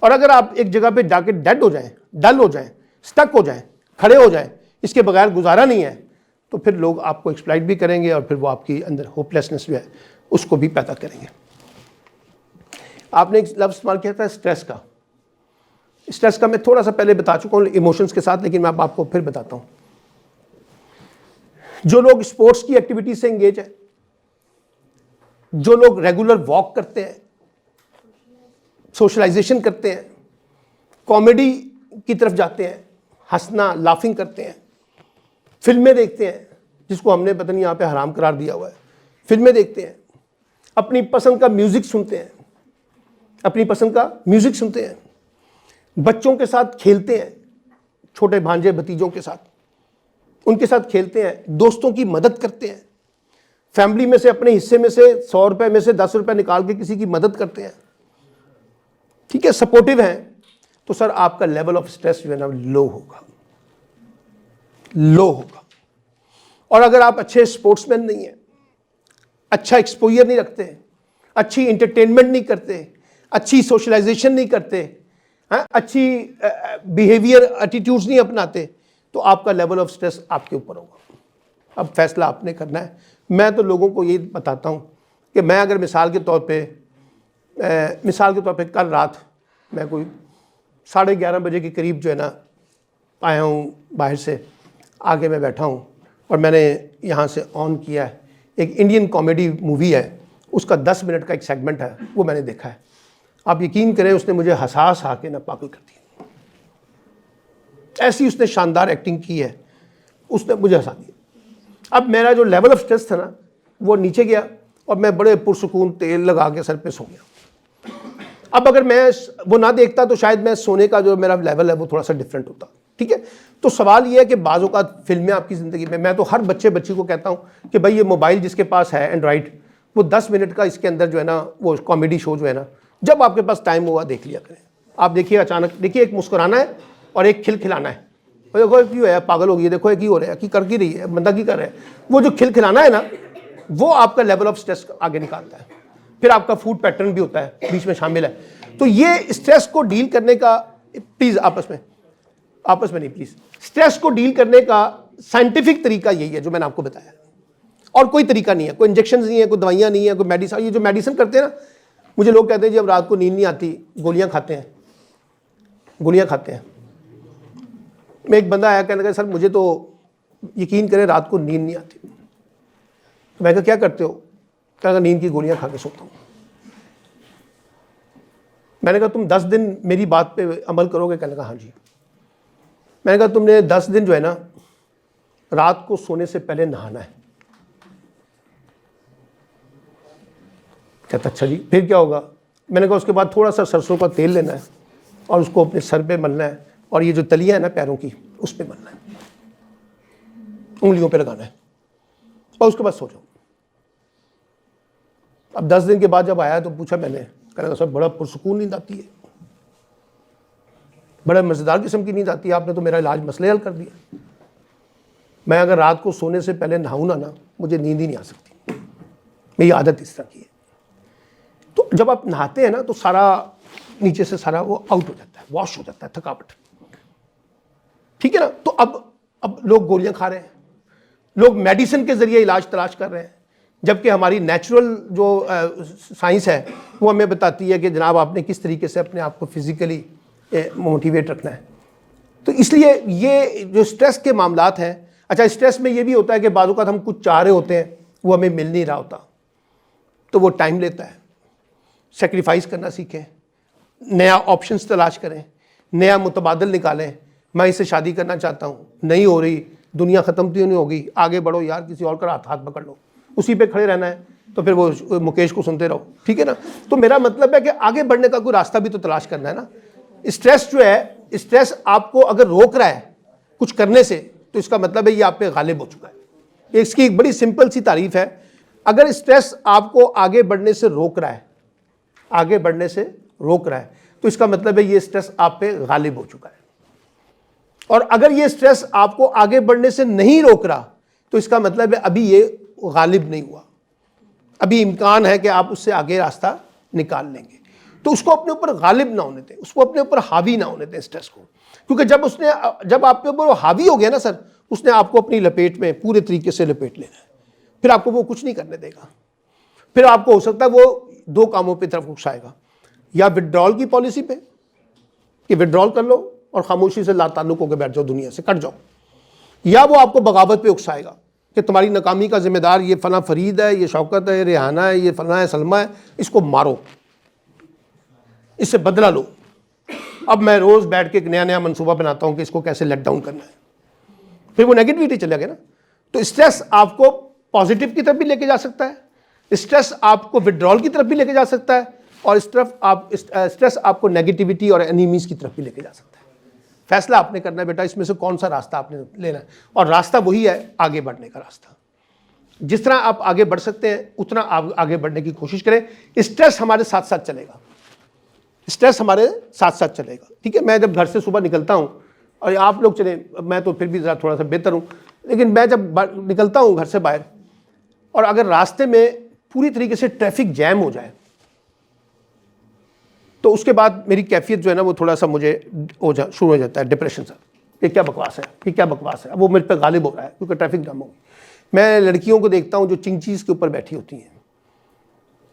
और अगर आप एक जगह पे जाके डेड हो जाएं, डल हो जाएं, स्टक हो जाएं, खड़े हो जाएं, इसके बगैर गुजारा नहीं है, तो फिर लोग आपको एक्सप्लॉइट भी करेंगे और फिर वो आपकी अंदर होपलेसनेस जो है उसको भी पैदा करेंगे। आपने एक लफ्ज़ इस्तेमाल किया था स्ट्रेस का। स्ट्रेस का मैं थोड़ा सा पहले बता चुका हूँ इमोशंस के साथ, लेकिन मैं अब आपको फिर बताता हूँ। जो लोग स्पोर्ट्स की एक्टिविटी से एंगेज है, जो लोग रेगुलर वॉक करते हैं, सोशलाइजेशन करते हैं, कॉमेडी की तरफ जाते हैं, हंसना लाफिंग करते हैं, फिल्में देखते हैं, जिसको हमने पता नहीं यहाँ पे हराम करार दिया हुआ है, फिल्में देखते हैं, अपनी पसंद का म्यूज़िक सुनते हैं, अपनी पसंद का म्यूज़िक सुनते हैं, बच्चों के साथ खेलते हैं, छोटे भांजे भतीजों के साथ उनके साथ खेलते हैं, दोस्तों की मदद करते हैं, फैमिली में से अपने हिस्से में से 100 रुपए में से 10 रुपए निकाल के किसी की मदद करते हैं, ठीक है, सपोर्टिव हैं, तो सर आपका लेवल ऑफ स्ट्रेस जो है ना लो होगा, लो होगा। और अगर आप अच्छे स्पोर्ट्समैन नहीं हैं, अच्छा एक्सपोजर नहीं रखते, अच्छी इंटरटेनमेंट नहीं करते, अच्छी सोशलाइजेशन नहीं करते, अच्छी बिहेवियर एटीट्यूड्स नहीं अपनाते, तो आपका लेवल ऑफ स्ट्रेस आपके ऊपर होगा। अब फैसला आपने करना है। मैं तो लोगों को ये बताता हूँ कि मैं अगर मिसाल के तौर पे कल रात मैं कोई 11:30 बजे के करीब जो है ना आया हूँ बाहर से, आगे मैं बैठा हूँ और मैंने यहाँ से ऑन किया है, एक इंडियन कॉमेडी मूवी है, उसका 10 मिनट का एक सेगमेंट है, वो मैंने देखा है। आप यकीन करें उसने मुझे हंसा के ना पागल कर दिया। ऐसी उसने शानदार एक्टिंग की है, उसने मुझे हंसा दिया। अब मेरा जो लेवल ऑफ स्ट्रेस था ना वो नीचे गया और मैं बड़े पुरसुकून तेल लगा के सर पे सो गया। अब अगर मैं वो ना देखता तो शायद मैं सोने का जो मेरा लेवल है वो थोड़ा सा डिफरेंट होता, ठीक है। तो सवाल ये है कि बाज़ औक़ात फिल्में आपकी ज़िंदगी में, मैं तो हर बच्ची को कहता हूँ कि भाई ये मोबाइल जिसके पास है एंड्रॉइड, वो 10 मिनट का इसके अंदर जो है ना वो कॉमेडी शो जो है ना, जब आपके पास टाइम हुआ देख लिया करें। आप देखिए अचानक देखिए एक मुस्कुराना है और एक खिलखिलाना है, देखो क्यों है पागल हो गई है, देखो एक ही हो रहा है कि कर की रही है बंदा की कर रहा है, वो जो खिलखिलाना है ना वो आपका लेवल ऑफ स्ट्रेस आगे निकालता है। फिर आपका फूड पैटर्न भी होता है बीच में शामिल है। तो ये स्ट्रेस को डील करने का, प्लीज़ आपस में नहीं प्लीज़, स्ट्रेस को डील करने का साइंटिफिक तरीका यही है जो मैंने आपको बताया, और कोई तरीका नहीं है, कोई इंजेक्शन नहीं है, कोई दवाइयाँ नहीं है, कोई मेडिसिन। ये जो मेडिसिन करते हैं ना, मुझे लोग कहते हैं जी अब रात को नींद नहीं आती, गोलियाँ खाते हैं। मैं एक बंदा आया कहने लगा सर मुझे तो यकीन करें रात को नींद नहीं आती। मैं कहा क्या करते हो? कहने लगा नींद की गोलियाँ खा के सोता हूँ। मैंने कहा तुम 10 दिन मेरी बात पे अमल करोगे? कहने लगा हाँ जी। मैंने कहा तुमने 10 दिन जो है ना रात को सोने से पहले नहाना है। कहता अच्छा जी फिर क्या होगा? मैंने कहा उसके बाद थोड़ा सा सरसों का तेल लेना है और उसको अपने सर पे मलना है, और ये जो तलियाँ है ना पैरों की उस पे मलना है, उंगलियों पे लगाना है, और उसके बाद सो जाओ। अब 10 दिन के बाद जब आया तो पूछा मैंने, कहने सर बड़ा पुरसुकून नींद आती है, बड़ा मज़ेदार किस्म की नींद आती है, आपने तो मेरा इलाज मसले हल कर दिया। मैं अगर रात को सोने से पहले नहाऊँ ना मुझे नींद ही नहीं आ सकती, मेरी आदत इस तरह की है। तो जब आप नहाते हैं ना तो सारा नीचे से सारा वो आउट हो जाता है, वॉश हो जाता है, थकावट, ठीक है ना। तो अब लोग गोलियां खा रहे हैं, लोग मेडिसिन के जरिए इलाज तलाश कर रहे हैं, जबकि हमारी नेचुरल जो साइंस है वो हमें बताती है कि जनाब आपने किस तरीके से अपने आप को फिज़िकली मोटिवेट रखना है। तो इसलिए ये जो स्ट्रेस के मामलात हैं, अच्छा स्ट्रेस में ये भी होता है कि बाज़ औक़ात हम कुछ चाह रहे होते हैं वो हमें मिल नहीं रहा होता, तो वो टाइम लेता है। सेक्रीफाइस करना सीखें, नया ऑप्शंस तलाश करें, नया मुतबादल निकालें। मैं इससे शादी करना चाहता हूँ, नहीं हो रही, दुनिया ख़त्म तो नहीं होगी, आगे बढ़ो यार, किसी और का हाथ पकड़ लो, उसी पे खड़े रहना है तो फिर वो मुकेश को सुनते रहो, ठीक है ना। तो मेरा मतलब है कि आगे बढ़ने का कोई रास्ता भी तो तलाश करना है ना। स्ट्रेस जो है, स्ट्रेस आपको अगर रोक रहा है कुछ करने से तो इसका मतलब है ये आप पे गालिब हो चुका है। इसकी एक बड़ी सिंपल सी तारीफ है, अगर स्ट्रेस आपको आगे बढ़ने से रोक रहा है, आगे बढ़ने से रोक रहा है, तो इसका मतलब है ये स्ट्रेस आप पे गालिब हो चुका है। और अगर ये स्ट्रेस आपको आगे बढ़ने से नहीं रोक रहा तो इसका मतलब है अभी ये गालिब नहीं हुआ, अभी इम्कान है कि आप उससे आगे रास्ता निकाल लेंगे। तो उसको अपने ऊपर गालिब ना होने दें, उसको अपने ऊपर हावी ना होने दें स्ट्रेस को, क्योंकि जब आपके ऊपर वो हावी हो गया ना सर, उसने आपको अपनी लपेट में पूरे तरीके से लपेट लेना है, फिर आपको वो कुछ नहीं करने देगा। फिर आपको हो सकता है वो दो कामों पे तरफ उकसाएगा, या विड्रॉल की पॉलिसी पे कि विड्रॉल कर लो और खामोशी से लाताल्लुक होकर बैठ जाओ, दुनिया से कट जाओ, या वो आपको बगावत पे उकसाएगा कि तुम्हारी नाकामी का जिम्मेदार ये फला फरीद है, ये शौकत है, ये रेहाना है, ये फला है, सलमा है, इसको मारो, इससे बदला लो। अब मैं रोज़ बैठ के एक नया नया मनसूबा बनाता हूँ कि इसको कैसे लेट डाउन करना है, फिर वो नेगेटिविटी चला गया ना। तो स्ट्रेस आपको पॉजिटिव की तरफ भी लेके जा सकता है, स्ट्रेस आपको विड्रॉल की तरफ भी लेके जा सकता है, और स्ट्रेस आपको नेगेटिविटी और एनिमीज की तरफ भी लेके जा सकता है। फैसला आपने करना है बेटा, इसमें से कौन सा रास्ता आपने लेना है, और रास्ता वही है आगे बढ़ने का रास्ता। जिस तरह आप आगे बढ़ सकते हैं उतना आप आगे बढ़ने की कोशिश करें। स्ट्रेस हमारे साथ साथ चलेगा, स्ट्रेस हमारे साथ साथ चलेगा, ठीक है। मैं जब घर से सुबह निकलता हूँ, और आप लोग चले, मैं तो फिर भी ज़रा थोड़ा सा बेहतर हूँ, लेकिन मैं जब निकलता हूँ घर से बाहर और अगर रास्ते में पूरी तरीके से ट्रैफिक जैम हो जाए तो उसके बाद मेरी कैफियत जो है ना वो थोड़ा सा मुझे शुरू हो जाता है डिप्रेशन सा, ये क्या बकवास है, ये क्या बकवास है, अब वो मेरे पे गालिब हो रहा है क्योंकि ट्रैफिक जाम हो गई। मैं लड़कियों को देखता हूँ जो चिंचीज़ के ऊपर बैठी होती हैं,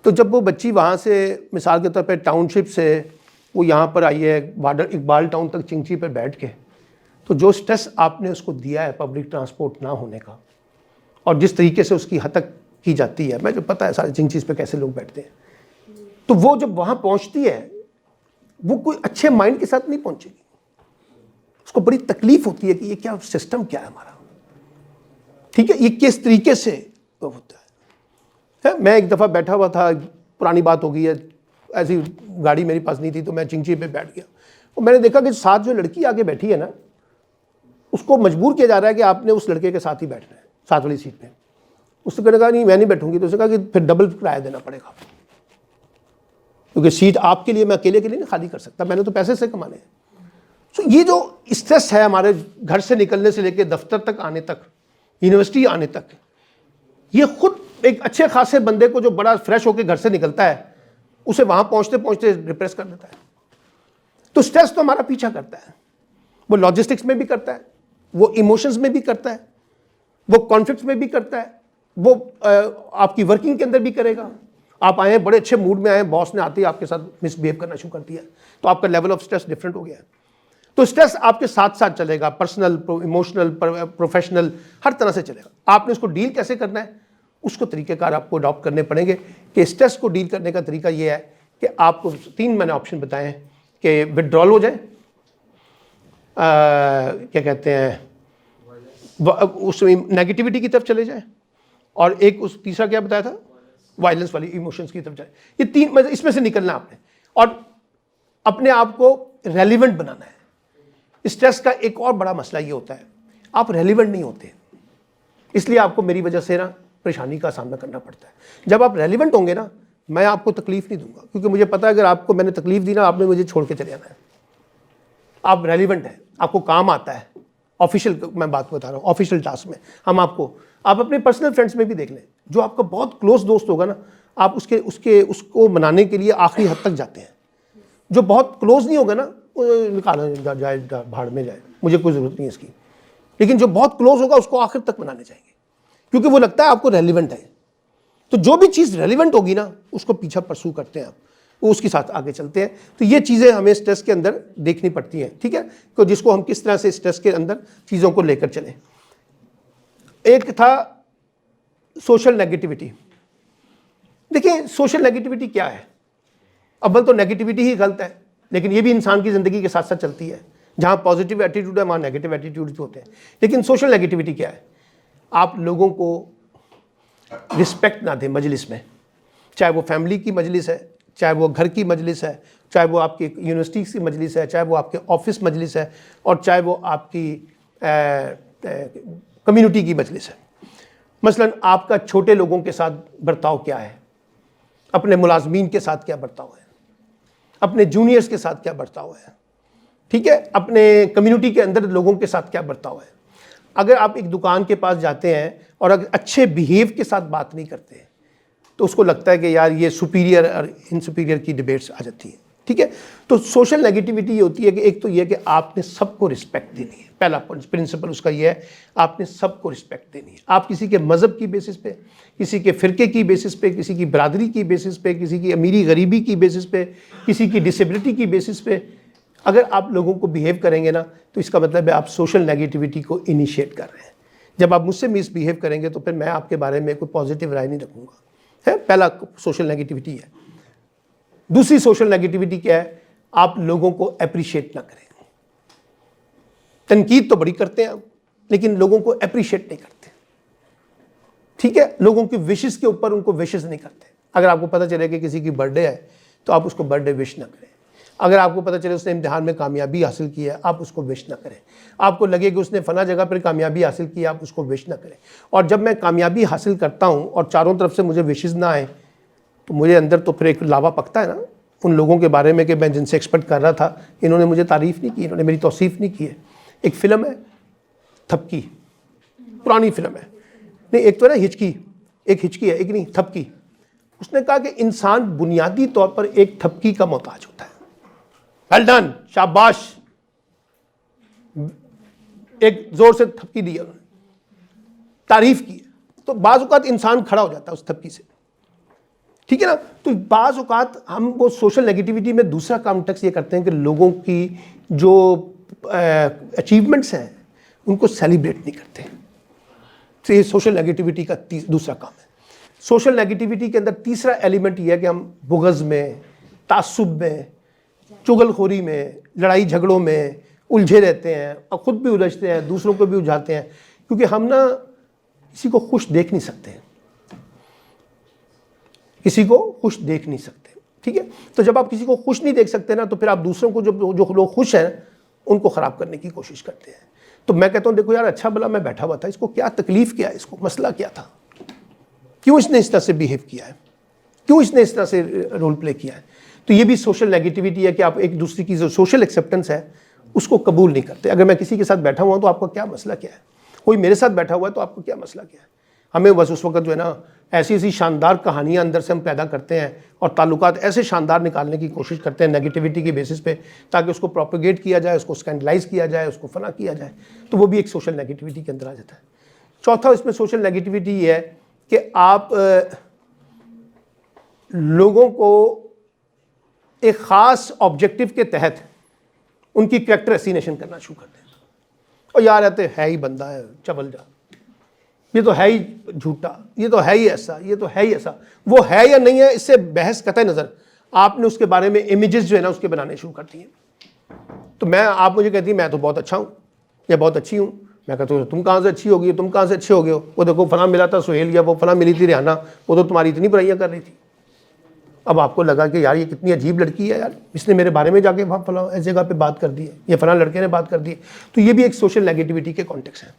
तो जब वो बच्ची वहाँ से मिसाल के तौर पर टाउनशिप से वो यहाँ पर आई है इकबाल टाउन तक चिंची पर बैठ के, तो जो स्ट्रेस आपने उसको दिया है पब्लिक ट्रांसपोर्ट ना होने का, और जिस तरीके से उसकी हतक की जाती है, मैं जो पता है सारे चिंचीज़ पे कैसे लोग बैठते हैं, तो वो जब वहाँ पहुँचती है वो कोई अच्छे माइंड के साथ नहीं पहुँचेगी, उसको बड़ी तकलीफ होती है कि ये क्या सिस्टम क्या है हमारा, ठीक है, ये किस तरीके से होता है। मैं एक दफ़ा बैठा हुआ था, पुरानी बात हो गई है, ऐसी गाड़ी मेरे पास नहीं थी तो मैं चिंची पे बैठ गया, और मैंने देखा कि साथ जो लड़की आगे बैठी है ना उसको मजबूर किया जा रहा है कि आपने उस लड़के के साथ ही बैठना है, साथ वाली सीट पे। उसने कहा नहीं मैं नहीं बैठूंगी, तो उसने कहा कि फिर डबल किराया देना पड़ेगा, क्योंकि सीट आपके लिए, मैं अकेले के लिए नहीं खाली कर सकता, मैंने तो पैसे से कमाने हैं। तो ये जो स्ट्रेस है हमारे घर से निकलने से लेकर दफ्तर तक आने तक, यूनिवर्सिटी आने तक, ये खुद एक अच्छे खासे बंदे को जो बड़ा फ्रेश होकर घर से निकलता है उसे वहाँ पहुँचते पहुँचते डिप्रेस कर देता है। तो स्ट्रेस तो हमारा पीछा करता है, वो लॉजिस्टिक्स में भी करता है, वो इमोशंस में भी करता है, वो कॉन्फ्लिक्ट्स में भी करता है, वो आपकी वर्किंग के अंदर भी करेगा। आप आए बड़े अच्छे मूड में आए, बॉस ने आते ही आपके साथ मिसबिहेव करना शुरू कर दिया, तो आपका लेवल ऑफ स्ट्रेस डिफरेंट हो गया है। तो स्ट्रेस आपके साथ साथ चलेगा, पर्सनल, इमोशनल, प्रोफेशनल, हर तरह से चलेगा। आपने उसको डील कैसे करना है, उसको तरीक़ेकार आपको अडॉप्ट करने पड़ेंगे। कि स्ट्रेस को डील करने का तरीका ये है कि आपको 3 मैंने ऑप्शन बताए हैं कि विड्रॉल हो जाए, क्या कहते हैं, उस नेगेटिविटी की तरफ चले जाए, और एक उस तीसरा क्या बताया था, वायलेंस वाली इमोशंस की तरफ जाए। ये 3 इसमें से निकलना आपने, और अपने आप को रेलिवेंट बनाना है। स्ट्रेस का एक और बड़ा मसला ये होता है, आप रेलिवेंट नहीं होते, इसलिए आपको मेरी वजह से ना परेशानी का सामना करना पड़ता है। जब आप रेलिवेंट होंगे ना, मैं आपको तकलीफ नहीं दूंगा, क्योंकि मुझे पता है अगर आपको मैंने तकलीफ दी ना, आपने मुझे छोड़ के चले जाना है। आप रेलिवेंट हैं, आपको काम आता है, ऑफिशियल मैं बात बता रहा हूँ, ऑफिशियल टास्क में हम आपको, आप अपने पर्सनल फ्रेंड्स में भी देख लें, जो आपका बहुत क्लोज दोस्त होगा ना, आप उसको मनाने के लिए आखिरी हद तक जाते हैं। जो बहुत क्लोज नहीं होगा ना, निकाला जाए भाड़ में जाए, मुझे कोई ज़रूरत नहीं इसकी, लेकिन जो बहुत क्लोज होगा उसको आखिर तक मनाने जाएंगे, क्योंकि वो लगता है आपको रेलिवेंट है। तो जो भी चीज़ रेलिवेंट होगी ना उसको पीछा परसू करते हैं आप, वो उसके साथ आगे चलते हैं। तो ये चीज़ें हमें स्ट्रेस के अंदर देखनी पड़ती हैं, ठीक है, तो जिसको हम किस तरह से स्ट्रेस के अंदर चीज़ों को लेकर चलें। एक था सोशल नेगेटिविटी। देखिए सोशल नेगेटिविटी क्या है? अव्वल तो नेगेटिविटी ही गलत है, लेकिन ये भी इंसान की ज़िंदगी के साथ साथ चलती है। जहाँ पॉजिटिव एटीट्यूड है वहाँ नेगेटिव एटीट्यूड भी होते हैं। लेकिन सोशल नेगेटिविटी क्या है? आप लोगों को रिस्पेक्ट ना दें मजलिस में, चाहे वो फैमिली की मजलिस है, चाहे वो घर की मजलिस है, चाहे वो आपकी यूनिवर्सिटी की मजलिस है, चाहे वो आपके ऑफिस मजलिस है, और चाहे वो आपकी कम्युनिटी की मजलिस है। मसलन आपका छोटे लोगों के साथ बर्ताव क्या है, अपने मुलाजमीन के साथ क्या बर्ताव है, अपने जूनियर्स के साथ क्या बर्ताव है, ठीक है, अपने कम्युनिटी के अंदर लोगों के साथ क्या बर्ताव है। अगर आप एक दुकान के पास जाते हैं और अगर अच्छे बिहेव के साथ बात नहीं करते तो उसको लगता है कि यार ये सुपीरियर और इनसुपीरियर की डिबेट्स आ जाती है, ठीक है। तो सोशल नेगेटिविटी ये होती है कि एक तो ये कि आपने सबको रिस्पेक्ट देनी है, पहला प्रिंसिपल उसका ये है, आपने सबको रिस्पेक्ट देनी है। आप किसी के मज़हब की बेसिस पे, किसी के फ़िरके की बेसिस पे, किसी की बरादरी की बेसिस पे, किसी की अमीरी गरीबी की बेसिस पे, किसी की डिसेबिलिटी की बेसिस पे अगर आप लोगों को बिहेव करेंगे ना तो इसका मतलब है आप सोशल नेगेटिविटी को इनिशिएट कर रहे हैं। जब आप मुझसे मिसबिहेव करेंगे तो फिर मैं आपके बारे में कोई पॉजिटिव राय नहीं रखूँगा, है पहला सोशल नेगेटिविटी है। दूसरी सोशल नेगेटिविटी क्या है? आप लोगों को अप्रिशिएट ना करें। तनकीद तो बड़ी करते हैं आप, लेकिन लोगों को अप्रिशिएट नहीं करते, ठीक है। लोगों की विशेस के ऊपर उनको विशेस नहीं करते। अगर आपको पता चले कि किसी की बर्थडे है तो आप उसको बर्थडे विश ना करें। अगर आपको पता चले उसने इम्तिहान में कामयाबी हासिल की है, आप उसको विश ना करें। आपको लगे कि उसने फला जगह पर कामयाबी हासिल की है, आप उसको विश ना करें। और जब मैं कामयाबी हासिल करता हूँ और चारों तरफ से मुझे विशेस ना आए तो मुझे अंदर तो फिर एक लावा पकता है ना उन लोगों के बारे में कि मैं जिनसे एक्सपेक्ट कर रहा था इन्होंने मुझे तारीफ़ नहीं की, इन्होंने मेरी तौसीफ़ नहीं की है। एक फ़िल्म है थपकी, पुरानी फ़िल्म है, नहीं एक तो है ना हिचकी, एक हिचकी है, एक नहीं थपकी। उसने कहा कि इंसान बुनियादी तौर पर एक थपकी का मोहताज होता है। वेल डन, शाबाश, एक जोर से थपकी दी उन्होंने, तारीफ की। तो बाज़ औक़ात इंसान खड़ा हो जाता है उस थपकी से, ठीक है ना। तो बाज़ औक़ात हम वो सोशल नेगेटिविटी में दूसरा कॉन्टेक्स्ट ये करते हैं कि लोगों की जो अचीवमेंट्स हैं उनको सेलिब्रेट नहीं करते। तो ये सोशल नेगेटिविटी का दूसरा काम है। सोशल नेगेटिविटी के अंदर तीसरा एलिमेंट ये है कि हम बुग़्ज़ में, तासुब में, चुगलखोरी में, लड़ाई झगड़ों में उलझे रहते हैं और ख़ुद भी उलझते हैं, दूसरों को भी उलझाते हैं, क्योंकि हम ना किसी को खुश देख नहीं सकते, किसी को खुश देख नहीं सकते, ठीक है। तो जब आप किसी को खुश नहीं देख सकते ना तो फिर आप दूसरों को जो लोग खुश हैं उनको ख़राब करने की कोशिश करते हैं। तो मैं कहता हूँ देखो यार, अच्छा भला मैं बैठा हुआ था, इसको क्या तकलीफ़ क्या है, इसको मसला क्या था, क्यों इसने इस तरह से बिहेव किया है, क्यों इसने इस तरह से रोल प्ले किया है। तो ये भी सोशल नेगेटिविटी है कि आप एक दूसरे की जो सोशल एक्सेप्टेंस है उसको कबूल नहीं करते। अगर मैं किसी के साथ बैठा हुआ हूँ तो आपका क्या मसला क्या है, कोई मेरे साथ बैठा हुआ है तो आपको क्या मसला क्या है। हमें बस उस वक्त जो है ना ऐसी ऐसी शानदार कहानियाँ अंदर से हम पैदा करते हैं और ताल्लुकात ऐसे शानदार निकालने की कोशिश करते हैं नेगेटिविटी की बेसिस पे, ताकि उसको प्रोपेगेट किया जाए, उसको स्कैंडलाइज किया जाए, उसको फना किया जाए। तो वो भी एक सोशल नेगेटिविटी के अंदर आ जाता है। चौथा इसमें सोशल नेगेटिविटी ये है कि आप लोगों को एक ख़ास ऑब्जेक्टिव के तहत उनकी कैरेक्टर एसिनेशन करना शुरू कर दें। और यार रहते है ही बंदा है चवल जा, ये तो है ही झूठा, ये तो है ही ऐसा, ये तो है ही ऐसा। वो है या नहीं है इससे बहस कतई नज़र, आपने उसके बारे में इमेजेस जो है ना उसके बनाने शुरू कर दिए। तो आप मुझे कहती मैं तो बहुत अच्छा हूँ या बहुत अच्छी हूँ, मैं कहता हूँ तुम कहाँ से अच्छी होगी, तुम कहाँ से अच्छे हो गए हो, वो देखो फलां मिला था सुहेल या वो फलां मिली थी रिहाना, वो तो तुम्हारी इतनी बुराइयाँ कर रही थी। अब आपको लगा कि यार ये कितनी अजीब लड़की है यार, इसने मेरे बारे में जाके वहाँ फलां ऐसी जगह पे बात कर दी है, ये फलां लड़के ने बात कर दी है। तो ये भी एक सोशल नेगेटिविटी के कॉन्टेक्स्ट है।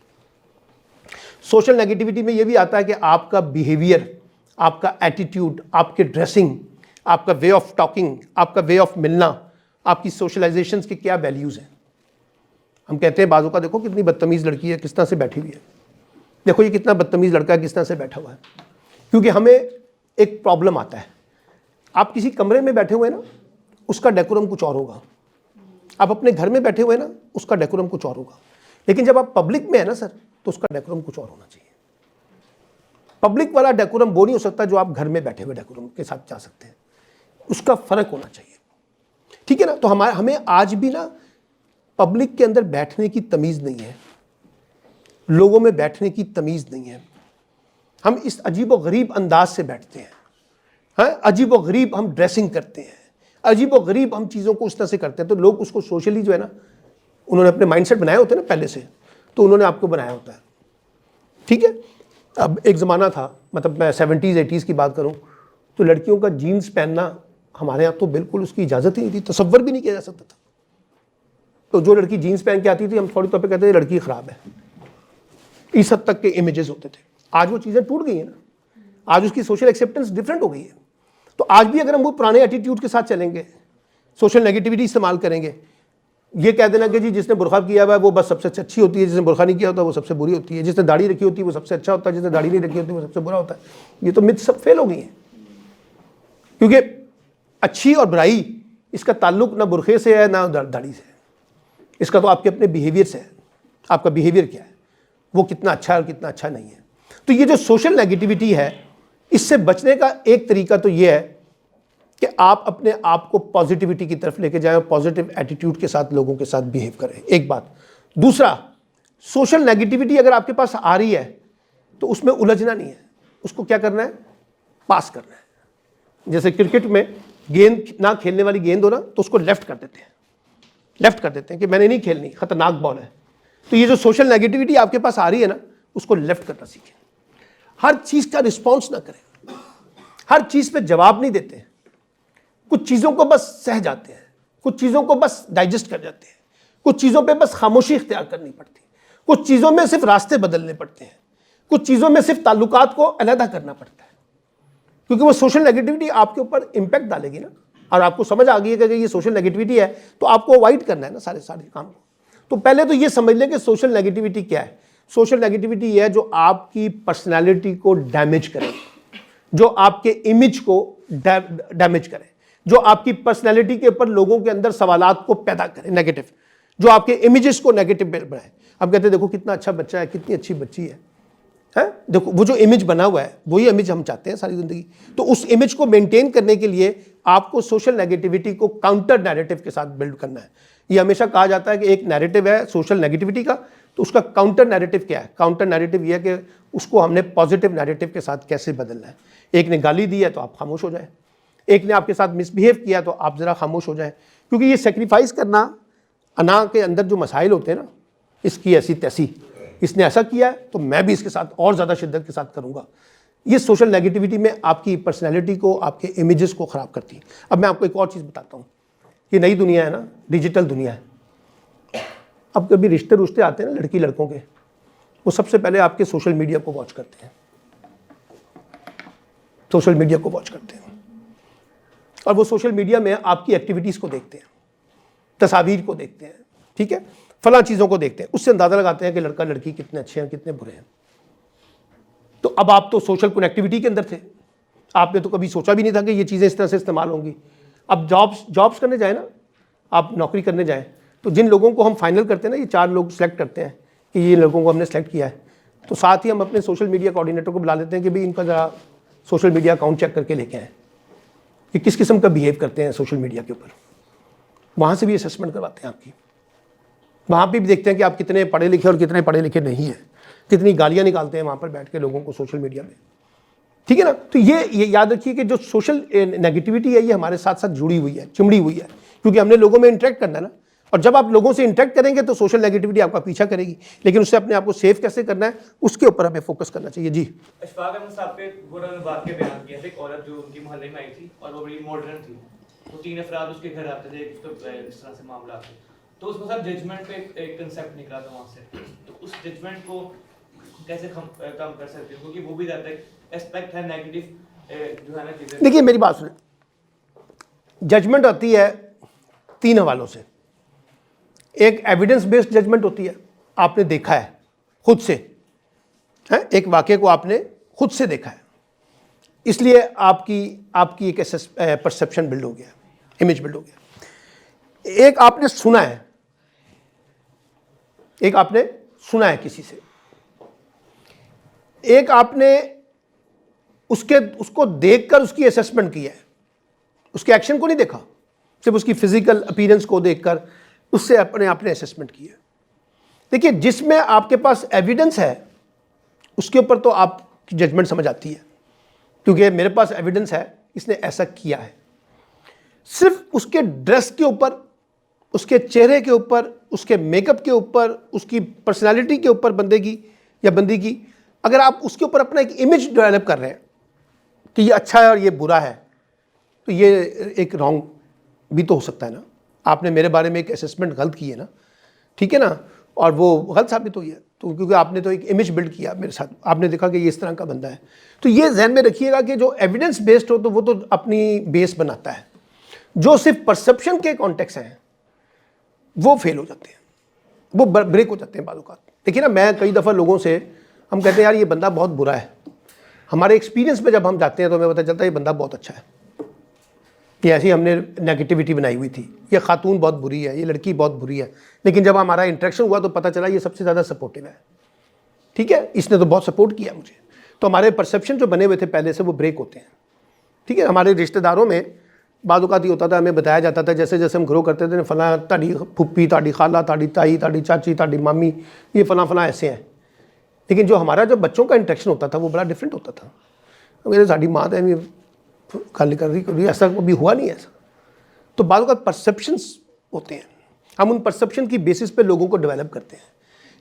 सोशल नेगेटिविटी में ये भी आता है कि आपका बिहेवियर, आपका एटीट्यूड, आपके ड्रेसिंग, आपका वे ऑफ टॉकिंग, आपका वे ऑफ मिलना, आपकी सोशलाइजेशंस के क्या वैल्यूज़ हैं। हम कहते हैं बाजू का देखो कितनी बदतमीज़ लड़की है, किस तरह से बैठी हुई है, देखो ये कितना बदतमीज़ लड़का है, किस तरह से बैठा हुआ है। क्योंकि हमें एक प्रॉब्लम आता है, आप किसी कमरे में बैठे हुए ना उसका डेकोरम कुछ और होगा, आप अपने घर में बैठे हुए ना उसका डेकोरम कुछ और होगा, लेकिन जब आप पब्लिक में है ना सर तो उसका डेकोरम कुछ और होना चाहिए। पब्लिक वाला डेकोरम वो नहीं हो सकता जो आप घर में बैठे हुए डेकोरम के साथ जा सकते हैं, उसका फ़र्क होना चाहिए, ठीक है ना। तो हमें आज भी ना पब्लिक के अंदर बैठने की तमीज़ नहीं है, लोगों में बैठने की तमीज़ नहीं है। हम इस अजीब व गरीब अंदाज से बैठते हैं, हाँ, अजीब व गरीब हम ड्रेसिंग करते हैं, अजीब व गरीब हम चीज़ों को उस तरह से करते हैं, तो लोग उसको सोशली जो है ना, उन्होंने अपने माइंडसेट बनाए होते हैं ना पहले से, तो उन्होंने आपको बनाया होता है, ठीक है। अब एक ज़माना था, मतलब मैं 70s 80s की बात करूं, तो लड़कियों का जीन्स पहनना हमारे यहाँ तो बिल्कुल उसकी इजाज़त ही नहीं थी, तसव्वुर भी नहीं किया जा सकता था। तो जो लड़की जीन्स पहन के आती थी, हम फौरी तौर पे कहते थे लड़की ख़राब है, इस हद तक के इमेजेस होते थे। आज वो चीज़ें टूट गई हैं ना, आज उसकी सोशल एक्सेप्टेंस डिफरेंट हो गई है। तो आज भी अगर हम वो पुराने एटीट्यूड के साथ चलेंगे, सोशल नेगेटिविटी इस्तेमाल करेंगे, ये कह देना कि जी जिसने बुरखा किया हुआ है वो बस सबसे अच्छी होती है, जिसने बुरखा नहीं किया होता वो सबसे बुरी होती है, जिसने दाढ़ी रखी होती है वो सबसे अच्छा होता है, जिसने दाढ़ी नहीं रखी होती वो सबसे बुरा होता है, ये तो मिथ सब फेल हो गई है। क्योंकि अच्छी और बुराई इसका ताल्लुक ना बुरखे से है ना दाढ़ी से है, इसका तो आपके अपने बिहेवियर से है। आपका बिहेवियर क्या है, वो कितना अच्छा है और कितना अच्छा नहीं है। तो ये जो सोशल नेगेटिविटी है, इससे बचने का एक तरीका तो ये है कि आप अपने आप को पॉजिटिविटी की तरफ लेके जाएं और पॉजिटिव एटीट्यूड के साथ लोगों के साथ बिहेव करें, एक बात। दूसरा, सोशल नेगेटिविटी अगर आपके पास आ रही है तो उसमें उलझना नहीं है, उसको क्या करना है, पास करना है। जैसे क्रिकेट में गेंद ना खेलने वाली गेंद हो ना, तो उसको लेफ्ट कर देते हैं, लेफ्ट कर देते हैं कि मैंने नहीं खेलनी, खतरनाक बॉल है। तो ये जो सोशल नेगेटिविटी आपके पास आ रही है ना, उसको लेफ्ट करना सीखें। हर चीज़ का रिस्पॉन्स ना करें, हर चीज़ पे जवाब नहीं देते, कुछ चीज़ों को बस सह जाते हैं, कुछ चीज़ों को बस डाइजेस्ट कर जाते हैं, कुछ चीज़ों पे बस खामोशी इख्तियार करनी पड़ती है, कुछ चीज़ों में सिर्फ रास्ते बदलने पड़ते हैं, कुछ चीज़ों में सिर्फ ताल्लुकात को अलहदा करना पड़ता है। क्योंकि वो सोशल नेगेटिविटी आपके ऊपर इम्पैक्ट डालेगी ना, और आपको समझ आ गई है कि ये सोशल नेगेटिविटी है तो आपको अवॉइड करना है ना सारे काम को। तो पहले तो ये समझ लें कि सोशल नेगेटिविटी क्या है। सोशल नेगेटिविटी है जो आपकी पर्सनैलिटी को डैमेज करे, जो आपके इमेज को डैमेज करे, जो आपकी पर्सनैलिटी के ऊपर लोगों के अंदर सवालात को पैदा करे नेगेटिव, जो आपके इमेजेस को नेगेटिव बनाए। अब कहते हैं देखो कितना अच्छा बच्चा है, कितनी अच्छी बच्ची है, देखो वो जो इमेज बना हुआ है वही इमेज हम चाहते हैं सारी ज़िंदगी। तो उस इमेज को मेंटेन करने के लिए आपको सोशल नेगेटिविटी को काउंटर नैरेटिव के साथ बिल्ड करना है। ये हमेशा कहा जाता है कि एक नैरेटिव है सोशल नेगेटिविटी का, तो उसका काउंटर नैरेटिव क्या है। काउंटर नैरेटिव ये है कि उसको हमने पॉजिटिव नैरेटिव के साथ कैसे बदलना है। एक ने गाली दी है तो आप खामोश हो जाए, एक ने आपके साथ मिसबिहेव किया तो आप ज़रा खामोश हो जाए। क्योंकि ये सेक्रीफाइस करना, अना के अंदर जो मसाइल होते हैं ना, इसकी ऐसी तैसी, इसने ऐसा किया है तो मैं भी इसके साथ और ज़्यादा शिद्दत के साथ करूँगा, ये सोशल नेगेटिविटी में आपकी पर्सनैलिटी को, आपके इमेजेस को ख़राब करती है। अब मैं आपको एक और चीज़ बताता हूँ, ये नई दुनिया है ना, डिजिटल दुनिया है। अब कभी रिश्ते आते हैं ना लड़की लड़कों के, वो सबसे पहले आपके सोशल मीडिया को वॉच करते हैं, सोशल मीडिया को वॉच करते हैं, और वो सोशल मीडिया में आपकी एक्टिविटीज़ को देखते हैं, तस्वीर को देखते हैं, ठीक है, फला चीज़ों को देखते हैं, उससे अंदाज़ा लगाते हैं कि लड़का लड़की कितने अच्छे हैं कितने बुरे हैं। तो अब आप तो सोशल कनेक्टिविटी के अंदर थे, आपने तो कभी सोचा भी नहीं था कि ये चीज़ें इस तरह से इस्तेमाल होंगी। अब जॉब्स करने जाए ना, आप नौकरी करने जाएं, तो जिन लोगों को हम फाइनल करते हैं ना, ये 4 लोग सेलेक्ट करते हैं कि ये लोगों को हमने सेलेक्ट किया है, तो साथ ही हम अपने सोशल मीडिया कोऑर्डिनेटर को बुला लेते हैं कि भाई इनका ज़रा सोशल मीडिया अकाउंट चेक करके लेके आएँ कि किस किस्म का बिहेव करते हैं सोशल मीडिया के ऊपर। वहाँ से भी असेसमेंट करवाते हैं आपकी, वहाँ पे भी देखते हैं कि आप कितने पढ़े लिखे और कितने पढ़े लिखे नहीं हैं, कितनी गालियाँ निकालते हैं वहाँ पर बैठ के लोगों को सोशल मीडिया में, ठीक है ना। तो ये याद रखिए कि जो सोशल नेगेटिविटी है ये हमारे साथ साथ जुड़ी हुई है, चिमड़ी हुई है, क्योंकि हमने लोगों में इंटरेक्ट करना है ना, और जब आप लोगों से इंटरेक्ट करेंगे तो सोशल नेगेटिविटी आपका पीछा करेगी, लेकिन उससे अपने आप को सेफ कैसे करना है उसके ऊपर हमें फोकस करना चाहिए। जी, अशफाक अहमद साहब पे गुरर ने बात के बयान किया था, एक औरत जो उनकी मोहल्ले में आई थी और वो बड़ी मॉडर्न थी, तो 3 अफराद उसके घर आते थे, तो इस तरह से मामला आते, तो उसमें सब जजमेंट पे एक कंसेप्ट निकला था वहाँ से। तो उस जजमेंट को कैसे कम कर सकते हो, क्योंकि वो भी रहता है एस्पेक्ट है नेगेटिव जो है ना चीज़ें। देखिए मेरी बात सुने, जजमेंट होती है 3 हवालों से। एक एविडेंस बेस्ड जजमेंट होती है, आपने देखा है खुद से, है एक वाक़े को आपने खुद से देखा है, इसलिए आपकी एक परसेप्शन बिल्ड हो गया, इमेज बिल्ड हो गया। एक आपने सुना है, किसी से, एक आपने उसको देखकर उसकी असेसमेंट की है, उसके एक्शन को नहीं देखा, सिर्फ उसकी फिजिकल अपीयरेंस को देखकर उससे अपने आपने असेसमेंट की है। देखिए, जिसमें आपके पास एविडेंस है उसके ऊपर तो आपकी जजमेंट समझ आती है, क्योंकि मेरे पास एविडेंस है इसने ऐसा किया है। सिर्फ उसके ड्रेस के ऊपर, उसके चेहरे के ऊपर, उसके मेकअप के ऊपर, उसकी पर्सनालिटी के ऊपर बंदे की या बंदी की, अगर आप उसके ऊपर अपना एक इमेज डेवलप कर रहे हैं कि ये अच्छा है और ये बुरा है, तो ये एक रॉन्ग भी तो हो सकता है ना। आपने मेरे बारे में एक असेसमेंट गलत की है ना, ठीक है ना, और वो गलत साबित हुई है, तो क्योंकि आपने तो एक इमेज बिल्ड किया मेरे साथ, आपने देखा कि ये इस तरह का बंदा है। तो ये जहन में रखिएगा कि जो एविडेंस बेस्ड हो तो वो तो अपनी बेस बनाता है, जो सिर्फ परसेप्शन के कॉन्टेक्स्ट हैं वो फेल हो जाते हैं, वो ब्रेक हो जाते हैं बालों का। देखिए ना, मैं कई दफ़ा लोगों से हम कहते हैं यार ये बंदा बहुत बुरा है, हमारे एक्सपीरियंस में जब हम जाते हैं तो हमें पता चलता है ये बंदा बहुत अच्छा है। ये ऐसी हमने नेगेटिविटी बनाई हुई थी, ये खातून बहुत बुरी है, ये लड़की बहुत बुरी है, लेकिन जब हमारा इंटरेक्शन हुआ तो पता चला ये सबसे ज़्यादा सपोर्टिव है, ठीक है, इसने तो बहुत सपोर्ट किया मुझे। तो हमारे परसेप्शन जो बने हुए थे पहले से वो ब्रेक होते हैं, ठीक है। हमारे रिश्तेदारों में बादुकात ही होता था, हमें बताया जाता था जैसे जैसे हम ग्रो करते थे, फलां ताड़ी फुप्पी, ताड़ी खाला, ताड़ी ताई, ताड़ी चाची, ताड़ी मामी, ये फलां फलां ऐसे हैं। लेकिन जो हमारा जब बच्चों का इंटरेक्शन होता था वो बड़ा डिफरेंट होता था। मेरे साड़ी माँ है खाली कर रही, ऐसा कभी हुआ नहीं है ऐसा। तो बादुकात परसेप्शंस होते हैं, हम उन परसेप्शन की बेसिस पे लोगों को डेवलप करते हैं,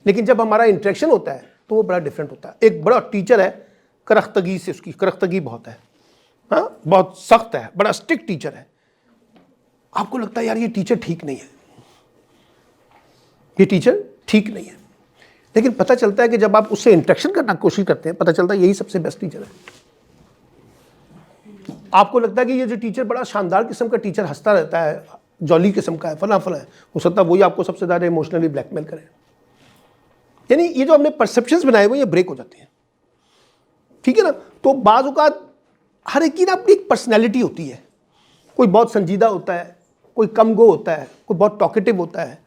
लेकिन जब हमारा इंटरेक्शन होता है तो वो बड़ा डिफरेंट होता है। एक बड़ा टीचर है, करख्तगी से उसकी करख्तगी बहुत है, हाँ, बहुत सख्त है, बड़ा स्ट्रिक्ट टीचर है। आपको लगता है यार ये टीचर ठीक नहीं है, ये टीचर ठीक नहीं है, लेकिन पता चलता है कि जब आप उससे इंटरेक्शन करना कोशिश करते हैं पता चलता है यही सबसे बेस्ट टीचर है। आपको लगता है कि ये जो टीचर बड़ा शानदार किस्म का टीचर, हंसता रहता है, जॉली किस्म का है, फला फला है, हो सकता है वही आपको सबसे ज़्यादा इमोशनली ब्लैकमेल करे। यानी ये जो हमने परसेप्शंस बनाए हुए ये ब्रेक हो जाते हैं, ठीक है ना। तो बाज़ औक़ात हर एक की ना अपनी एक पर्सनैलिटी होती है, कोई बहुत संजीदा होता है, कोई कम गो होता है, कोई बहुत टॉकेटिव होता है,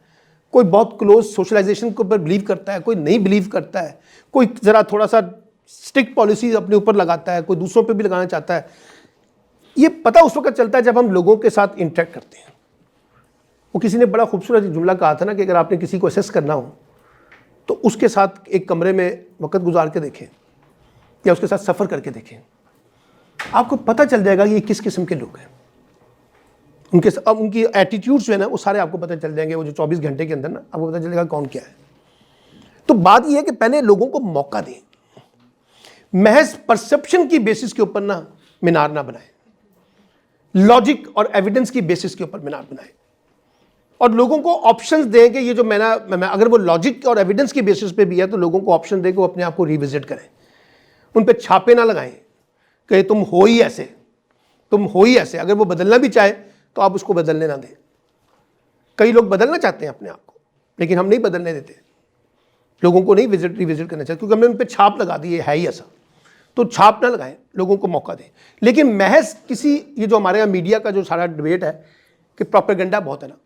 कोई बहुत क्लोज सोशलाइजेशन के ऊपर बिलीव करता है, कोई नहीं बिलीव करता है, कोई ज़रा थोड़ा सा स्ट्रिक्ट पॉलिसीज अपने ऊपर लगाता है, कोई दूसरों पे भी लगाना चाहता है। ये पता उस वक्त चलता है जब हम लोगों के साथ इंटरेक्ट करते हैं। वो किसी ने बड़ा खूबसूरत जुमला कहा था ना कि अगर आपने किसी को असेस करना हो तो उसके साथ एक कमरे में वक्त गुजार के देखें या उसके साथ सफ़र करके देखें, आपको पता चल जाएगा कि ये किस किस्म के लोग हैं। अब उनकी एटीट्यूड्स जो है ना वो सारे आपको पता चल जाएंगे, वो जो 24 घंटे के अंदर ना आपको पता चलेगा कौन क्या है। तो बात ये है कि पहले लोगों को मौका दें, महज परसेप्शन की बेसिस के ऊपर ना मीनार ना बनाए, लॉजिक और एविडेंस की बेसिस के ऊपर मीनार बनाए, और लोगों को ऑप्शंस दें कि ये जो मैं अगर वो लॉजिक और एविडेंस की बेसिस पे भी है तो लोगों को ऑप्शन दें कि वो अपने आप को रिविजिट करें, उन पे छापे ना लगाएं कि तुम हो ही ऐसे, तुम हो ही ऐसे। अगर वो बदलना भी चाहे तो आप उसको बदलने ना दें। कई लोग बदलना चाहते हैं अपने आप को, लेकिन हम नहीं बदलने देते, लोगों को नहीं रिविजिट करना चाहते क्योंकि हमने उन पर छाप लगा दी है ही ऐसा। तो छाप ना लगाएं, लोगों को मौका दें। लेकिन महज किसी, ये जो हमारे यहाँ मीडिया का जो सारा डिबेट है कि प्रोपेगेंडा बहुत है ना,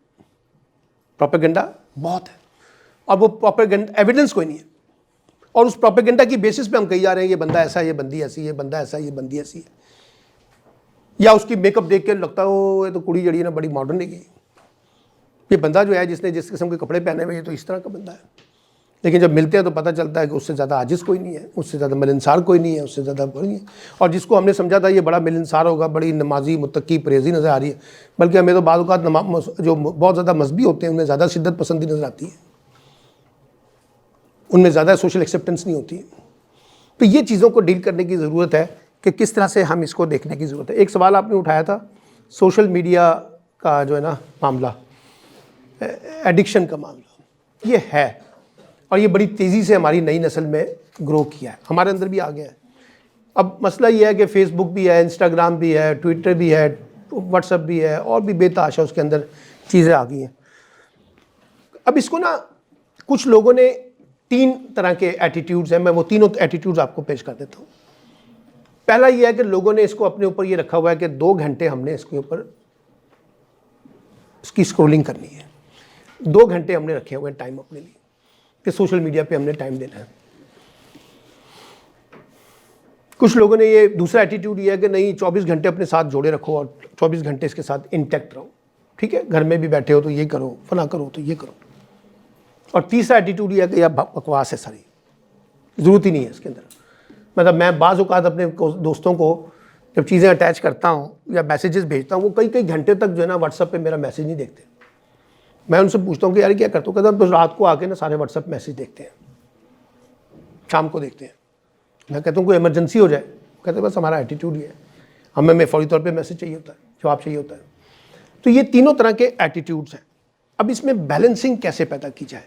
प्रोपेगेंडा बहुत है, और वो प्रोपेगेंडा एविडेंस कोई नहीं है, और उस प्रोपेगेंडा की बेसिस पे हम कही जा रहे हैं ये बंदा ऐसा, ये बंदी ऐसी, ये बंदा ऐसा, ये बंदी ऐसी है। या उसकी मेकअप देख के लगता है वो ये तो कुड़ी जड़ी ना बड़ी मॉडर्न है, ये बंदा जो है जिसने जिस किस्म के कपड़े पहने हुए ये तो इस तरह का बंदा है। लेकिन जब मिलते हैं तो पता चलता है कि उससे ज़्यादा आजिज़ कोई नहीं है, उससे ज़्यादा मिलनसार कोई नहीं है, उससे ज़्यादा कोई नहीं है। और जिसको हमने समझा था ये बड़ा मिलनसार होगा, बड़ी नमाजी मुत्तकी परहेज़ी नज़र आ रही है, बल्कि हमें तो बाज़ औक़ात जो बहुत ज़्यादा मजहबी होते हैं उनमें ज़्यादा शिद्दत पसंदी नज़र आती है, उनमें ज़्यादा सोशल एक्सेप्टेंस नहीं होती है। तो ये चीज़ों को डील करने की ज़रूरत है कि किस तरह से हम इसको देखने की ज़रूरत है। एक सवाल आपने उठाया था सोशल मीडिया का जो है ना मामला, एडिक्शन का मामला, ये है और ये बड़ी तेज़ी से हमारी नई नस्ल में ग्रो किया है, हमारे अंदर भी आ गया है। अब मसला ये है कि फेसबुक भी है, इंस्टाग्राम भी है, ट्विटर भी है, व्हाट्सएप भी है, और भी बेताशा उसके अंदर चीज़ें आ गई हैं। अब इसको ना कुछ लोगों ने 3 तरह के एटीट्यूड्स हैं, मैं वो तीनों एटीट्यूड्स आपको पेश कर देता हूँ। पहला ये है कि लोगों ने इसको अपने ऊपर ये रखा हुआ है कि 2 घंटे हमने इसके ऊपर इसकी स्क्रॉलिंग करनी है, 2 घंटे हमने रखे हुए हैं टाइम अपने लिए कि सोशल मीडिया पे हमने टाइम देना है। कुछ लोगों ने ये दूसरा एटीट्यूड ये है कि नहीं 24 घंटे अपने साथ जोड़े रखो और 24 घंटे इसके साथ इंटैक्ट रहो, ठीक है, घर में भी बैठे हो तो ये करो, फला करो तो ये करो। और तीसरा एटीट्यूड ये है कि यार बकवास है सारी, ज़रूरत ही नहीं है इसके अंदर। मतलब मैं बाज़ औक़ात अपने दोस्तों को जब चीज़ें अटैच करता हूँ या मैसेजेस भेजता हूँ, वो कई कई घंटे तक जो है ना व्हाट्सएप पे मेरा मैसेज नहीं देखते। मैं उनसे पूछता हूँ कि यार क्या करते हो, कहते हैं बस रात को आके ना सारे व्हाट्सएप मैसेज देखते हैं, शाम को देखते हैं। मैं कहता हूँ कोई इमरजेंसी हो जाए, कहते हैं बस हमारा एटीट्यूड ये है, हमें फ़ौरी तौर पे मैसेज चाहिए होता है, जवाब चाहिए होता है। तो ये तीनों तरह के एटीट्यूड्स हैं। अब इसमें बैलेंसिंग कैसे पैदा की जाए?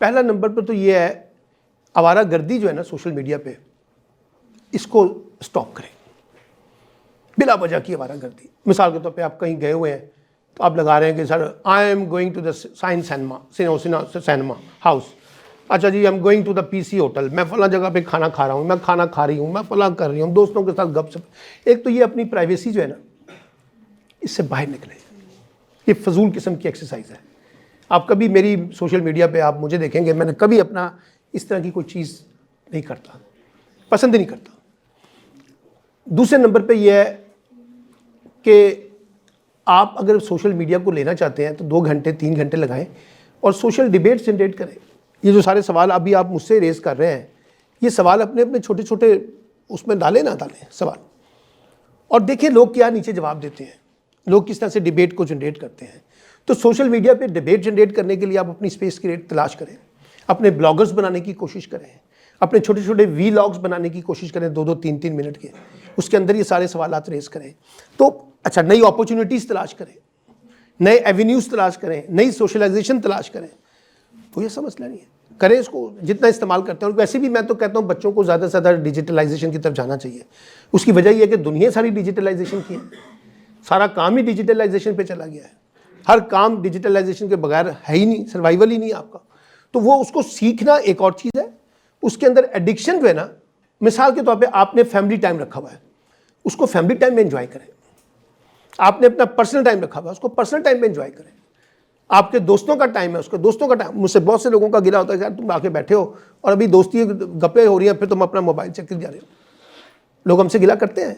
पहला नंबर पर तो ये है, आवारागर्दी जो है ना सोशल मीडिया पे, इसको स्टॉप करें। बिला वजह की आवारागर्दी, मिसाल के तौर पे आप कहीं गए हुए हैं तो आप लगा रहे हैं कि sir I am going to the science cinema house, अच्छा जी I am going to the PC hotel, मैं फला जगह पे खाना खा रहा हूँ, मैं खाना खा रही हूँ, मैं फला कर रही हूँ, दोस्तों के साथ गपशप। एक तो ये अपनी प्राइवेसी जो है ना, इससे बाहर निकले। ये फजूल किस्म की एक्सरसाइज है। आप कभी मेरी सोशल मीडिया पे आप मुझे देखेंगे, मैंने कभी अपना इस तरह की कोई चीज़ नहीं करता, पसंद ही नहीं करता। दूसरे नंबर पे ये है कि आप अगर सोशल मीडिया को लेना चाहते हैं तो 2 घंटे 3 घंटे लगाएं और सोशल डिबेट जनरेट करें। ये जो सारे सवाल अभी आप मुझसे रेज़ कर रहे हैं, ये सवाल अपने अपने छोटे छोटे उसमें डालें ना डालें सवाल, और देखें लोग क्या नीचे जवाब देते हैं, लोग किस तरह से डिबेट को जनरेट करते हैं। तो सोशल मीडिया पे डिबेट जनरेट करने के लिए आप अपनी स्पेस क्रिएट तलाश करें, अपने ब्लॉगर्स बनाने की कोशिश करें, अपने छोटे छोटे वीलॉग्स बनाने की कोशिश करें 2-2 3-3 मिनट के, उसके अंदर ये सारे सवालात रेज़ करें। तो अच्छा, नई अपॉर्चुनिटीज़ तलाश करें, नए एवेन्यूज़ तलाश करें, नई सोशलाइजेशन तलाश करें। तो ये समझना नहीं है, करें इसको जितना इस्तेमाल करते हैं। और वैसे भी मैं तो कहता हूँ बच्चों को ज़्यादा से ज़्यादा डिजिटलाइजेशन की तरफ जाना चाहिए। उसकी वजह यह है कि दुनिया सारी डिजिटलाइजेशन की है, सारा काम ही डिजिटलाइजेशन पे चला गया है, हर काम डिजिटलाइजेशन के बगैर है ही नहीं, सर्वाइवल ही नहीं है आपका। तो वो उसको सीखना एक और चीज़ है। उसके अंदर एडिक्शन जो है ना, मिसाल के तौर पे आपने फैमिली टाइम रखा हुआ है, उसको फैमिली टाइम में एंजॉय करें। आपने अपना पर्सनल टाइम रखा हुआ है, उसको पर्सनल टाइम में एंजॉय करें। आपके दोस्तों का टाइम है, उसके दोस्तों का टाइम। मुझसे बहुत से लोगों का गिला होता है, यार तुम आके बैठे हो और अभी दोस्ती गप्पे हो रही हैं, फिर तुम अपना मोबाइल चेक कर जा रहे हो। लोग हमसे गिला करते हैं,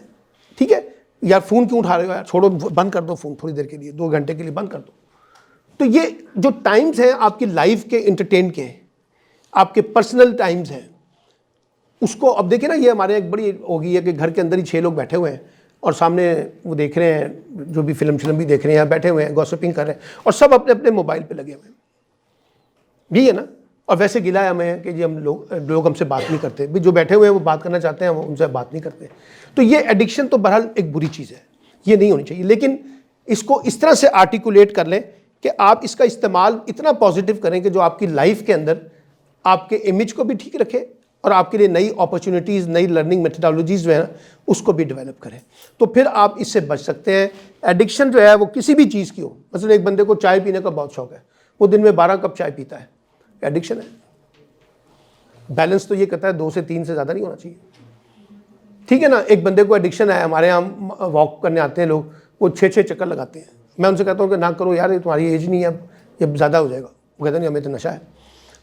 ठीक है यार फ़ोन क्यों उठा रहे हो, यार छोड़ो, बंद कर दो फ़ोन थोड़ी देर के लिए, 2 घंटे के लिए बंद कर दो। तो ये जो टाइम्स हैं आपकी लाइफ के एंटरटेन के, आपके पर्सनल टाइम्स हैं, उसको अब देखिए ना, ये हमारे एक बड़ी हो गई है कि घर के अंदर ही 6 लोग बैठे हुए हैं और सामने वो देख रहे हैं, जो भी फिल्म भी देख रहे हैं, बैठे हुए हैं, गॉसिपिंग कर रहे हैं और सब अपने अपने मोबाइल पे लगे हुए हैं। यही है ना। और वैसे गिला है हमें कि जी हम लोग हमसे बात नहीं करते, भी जो बैठे हुए हैं वो बात करना चाहते हैं, वो उनसे बात नहीं करते। तो ये एडिक्शन तो बहरहाल एक बुरी चीज़ है, ये नहीं होनी चाहिए। लेकिन इसको इस तरह से आर्टिकुलेट कर लें कि आप इसका इस्तेमाल इतना पॉजिटिव करें कि जो आपकी लाइफ के अंदर आपके इमेज को भी ठीक रखे और आपके लिए नई अपॉर्चुनिटीज़, नई लर्निंग मेथडोलॉजीज़ जो है ना, उसको भी डेवलप करें। तो फिर आप इससे बच सकते हैं। एडिक्शन जो है वो किसी भी चीज़ की हो, मतलब एक बंदे को चाय पीने का बहुत शौक है, वो दिन में 12 कप चाय पीता है, एडिक्शन है। बैलेंस तो ये कहता है 2 से 3 से ज़्यादा नहीं होना चाहिए, ठीक है ना। एक बंदे को एडिक्शन है, हमारे यहाँ वॉक करने आते हैं लोग, वो 6-6 चक्कर लगाते हैं। मैं उनसे कहता हूँ कि ना करो यार, ये तुम्हारी एज नहीं है, अब ये ज़्यादा हो जाएगा। वो कहते नहीं, हमें तो नशा है।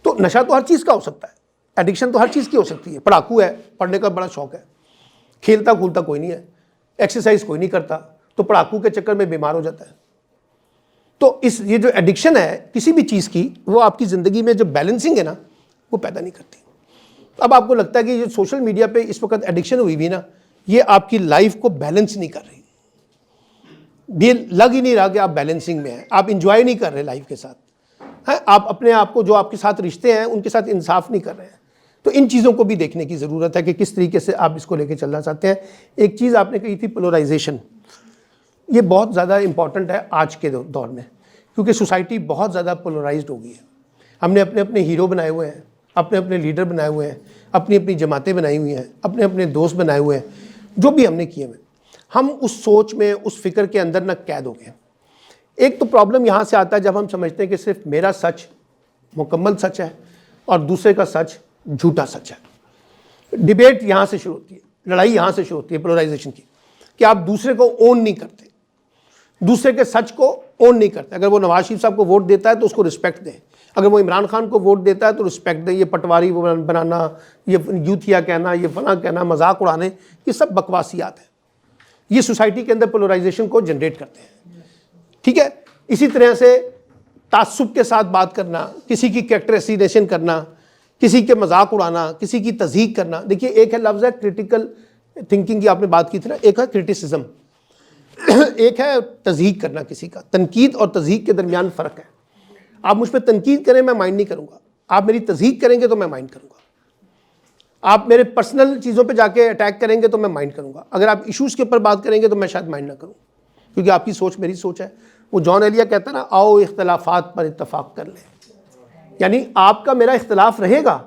तो नशा तो हर चीज़ का हो सकता है, एडिक्शन तो हर चीज़ की हो सकती है। पढ़ाकू है, पढ़ने का बड़ा शौक है, खेलता कूदता कोई नहीं है, एक्सरसाइज कोई नहीं करता, तो पढ़ाकू के चक्कर में बीमार हो जाता है। तो ये जो एडिक्शन है किसी भी चीज़ की, वो आपकी ज़िंदगी में जो बैलेंसिंग है ना, वो पैदा नहीं करती। अब आपको लगता है कि ये सोशल मीडिया पे इस वक्त एडिक्शन हुई भी ना, ये आपकी लाइफ को बैलेंस नहीं कर रही। ये लग ही नहीं रहा कि आप बैलेंसिंग में हैं, आप इंजॉय नहीं कर रहे लाइफ के साथ हैं, आप अपने आप को, जो आपके साथ रिश्ते हैं उनके साथ इंसाफ नहीं कर रहे हैं। तो इन चीज़ों को भी देखने की ज़रूरत है कि किस तरीके से आप इसको लेके चलना चाहते हैं। एक चीज़ आपने कही थी पोलराइजेशन, ये बहुत ज़्यादा इम्पॉर्टेंट है आज के दौर में, क्योंकि सोसाइटी बहुत ज़्यादा पोलराइज्ड हो गई है। हमने अपने अपने हीरो बनाए हुए हैं, अपने अपने लीडर बनाए हुए हैं, अपनी अपनी जमातें बनाई हुई हैं, अपने अपने दोस्त बनाए हुए हैं, जो भी हमने किए हुए। हम उस सोच में, उस फिक्र के अंदर न कैद हो गए। एक तो प्रॉब्लम यहाँ से आता है जब हम समझते हैं कि सिर्फ मेरा सच मुकम्मल सच है और दूसरे का सच झूठा सच है। डिबेट यहाँ से शुरू होती है, लड़ाई यहाँ से शुरू होती है पोलराइजेशन की, कि आप दूसरे को ओन नहीं करते, दूसरे के सच को ओन नहीं करते। अगर वो नवाज शरीफ साहब को वोट देता है तो उसको रिस्पेक्ट दें, अगर वो इमरान खान को वोट देता है तो रिस्पेक्ट दे, ये पटवारी बनाना, ये यूथिया कहना, ये फलां कहना, मजाक उड़ाने, ये सब बकवासियात है। ये सोसाइटी के अंदर पोलराइजेशन को जनरेट करते हैं, ठीक है। इसी तरह से तासुब के साथ बात करना, किसी की कैरेक्टर एसिनेशन करना, किसी के मजाक उड़ाना, किसी की तज़हीक करना। देखिए एक है लफ्ज़ है क्रिटिकल थिंकिंग की आपने बात की थी ना, एक है क्रिटिसिज्म, एक है तज़हीक करना किसी का। तनकीद और तज़हीक के दरमियान फ़र्क है। आप मुझ पर तनकीद करें मैं माइंड नहीं करूँगा, आप मेरी तज़हीक करेंगे तो मैं माइंड करूँगा। आप मेरे पर्सनल चीज़ों पे जाके अटैक करेंगे तो मैं माइंड करूँगा। अगर आप इश्यूज़ के ऊपर बात करेंगे तो मैं शायद माइंड ना करूँ, क्योंकि आपकी सोच मेरी सोच है। वो जॉन एलिया कहता है ना, आओ इख्तलाफात पर इत्तफाक कर लें, यानी आपका मेरा इख्तलाफ रहेगा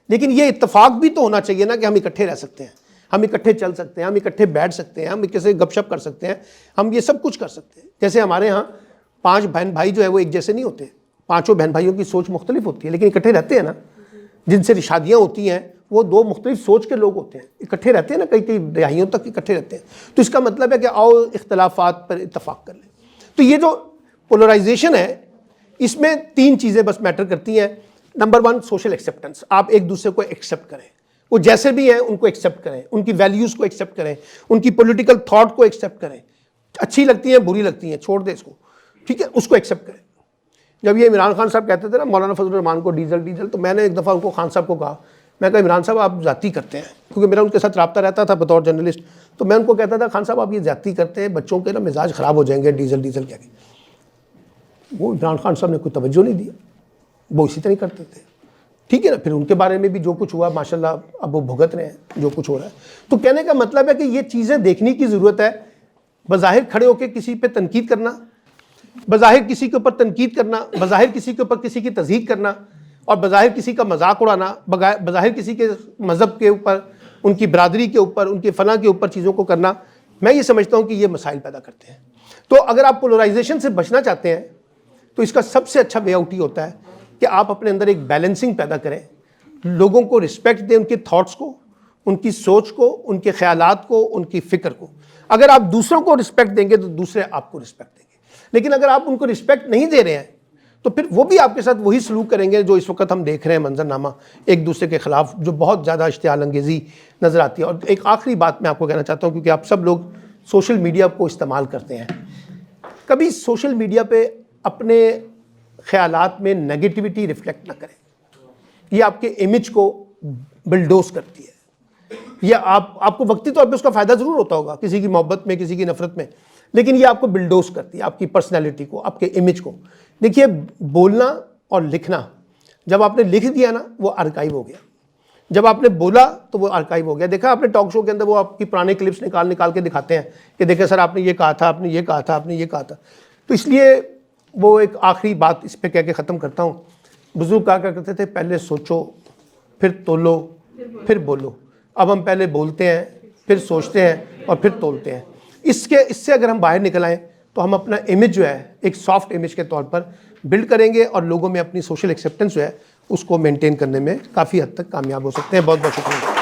लेकिन ये इत्तफाक भी तो होना चाहिए ना कि हम इकट्ठे रह सकते हैं, हम इकट्ठे चल सकते हैं, हम इकट्ठे बैठ सकते हैं, हम कैसे गपशप कर सकते हैं, हम ये सब कुछ कर सकते हैं। जैसे हमारे यहाँ 5 बहन भाई जो है वो एक जैसे नहीं होते, पाँचों बहन भाइयों की सोच मुख्तलिफ होती है, लेकिन इकट्ठे रहते हैं ना। जिनसे शादियाँ होती हैं वो 2 मुख्तलिफ सोच के लोग होते हैं, इकट्ठे रहते हैं ना, कई कई दहाइयों तक इकट्ठे रहते हैं। तो इसका मतलब है कि आओ इख्तलाफात पर इत्तफाक कर लें। तो ये जो पोलराइजेशन है इसमें 3 चीज़ें बस मैटर करती हैं। नंबर 1 सोशल एक्सेप्टेंस, आप एक दूसरे को एक्सेप्ट करें, वो जैसे भी हैं उनको एक्सेप्ट करें, उनकी वैल्यूज़ को एक्सेप्ट करें, उनकी पॉलिटिकल थॉट को एक्सेप्ट करें, अच्छी लगती हैं बुरी लगती हैं छोड़ दें इसको, ठीक है, उसको एक्सेप्ट करें। जब ये इमरान खान साहब कहते थे ना मौलाना फजल रहमान को डीजल, तो मैंने एक दफ़ा उनको खान साहब को कहा, मैं कहा इमरान साहब आप ज़्यादती करते हैं, क्योंकि मेरा उनके साथ रब्ता रहता था बतौर जर्नलिस्ट। तो मैं उनको कहता था खान साहब आप ये ज़्यादती करते हैं, बच्चों के ना मिजाज ख़राब हो जाएंगे डीजल कह के। वो इमरान खान साहब ने कोई तवज्जो नहीं दिया, वो इसी तरह करते थे, ठीक है ना। फिर उनके बारे में भी जो कुछ हुआ माशाल्लाह अब वो भुगत रहे हैं जो कुछ हो रहा है। तो कहने का मतलब है कि ये चीज़ें देखने की ज़रूरत है। बज़ाहिर खड़े होकर किसी पे तनकीद करना, बज़ाहिर किसी के ऊपर तनकीद करना, बज़ाहिर किसी के ऊपर किसी की तज़हीक करना, और बज़ाहिर किसी का मजाक उड़ाना, बज़ाहिर किसी के मज़हब के ऊपर, उनकी बरादरी के ऊपर, उनके फ़ना के ऊपर चीज़ों को करना, मैं ये समझता हूँ कि ये मसाइल पैदा करते हैं। तो अगर आप पोलराइजेशन से बचना चाहते हैं तो इसका सबसे अच्छा वे आउट ही होता है कि आप अपने अंदर एक बैलेंसिंग पैदा करें, लोगों को रिस्पेक्ट दें, उनके थॉट्स को, उनकी सोच को, उनके ख्यालात को, उनकी फ़िक्र को। अगर आप दूसरों को रिस्पेक्ट देंगे तो दूसरे आपको रिस्पेक्ट देंगे, लेकिन अगर आप उनको रिस्पेक्ट नहीं दे रहे हैं तो फिर वो भी आपके साथ वही सलूक करेंगे जो इस वक्त हम देख रहे हैं, मंजरनामा एक दूसरे के ख़िलाफ़ जो बहुत ज़्यादा इश्तियाल अंगेज़ी नज़र आती है। और एक आखिरी बात मैं आपको कहना चाहता हूँ, क्योंकि आप सब लोग सोशल मीडिया को इस्तेमाल करते हैं, कभी सोशल मीडिया पे अपने ख़यालात में नेगेटिविटी रिफ्लेक्ट ना करें। ये आपके इमेज को बिल्डोज करती है। ये आपको वक्ती तौर पे उसका फ़ायदा ज़रूर होता होगा, किसी की मोहब्बत में, किसी की नफ़रत में, लेकिन ये आपको बिल्डोज करती है, आपकी पर्सनैलिटी को, आपके इमेज को। देखिए बोलना और लिखना, जब आपने लिख दिया ना वो आर्काइव हो गया, जब आपने बोला तो वो आर्काइव हो गया। देखा आपने टॉक शो के अंदर वो आपकी पुराने क्लिप्स निकाल के दिखाते हैं कि देखें सर आपने ये कहा था, आपने ये कहा था, आपने ये कहा था। तो इसलिए वो एक आखिरी बात इस पे कह के ख़त्म करता हूँ। बुज़ुर्ग कहा करते थे पहले सोचो फिर तोलो फिर बोलो। अब हम पहले बोलते हैं, फिर सोचते हैं और फिर तोलते हैं। इससे अगर हम बाहर निकल आएँ तो हम अपना इमेज जो है एक सॉफ्ट इमेज के तौर पर बिल्ड करेंगे और लोगों में अपनी सोशल एक्सेप्टेंस जो है उसको मेंटेन करने में काफ़ी हद तक कामयाब हो सकते हैं। बहुत बहुत शुक्रिया।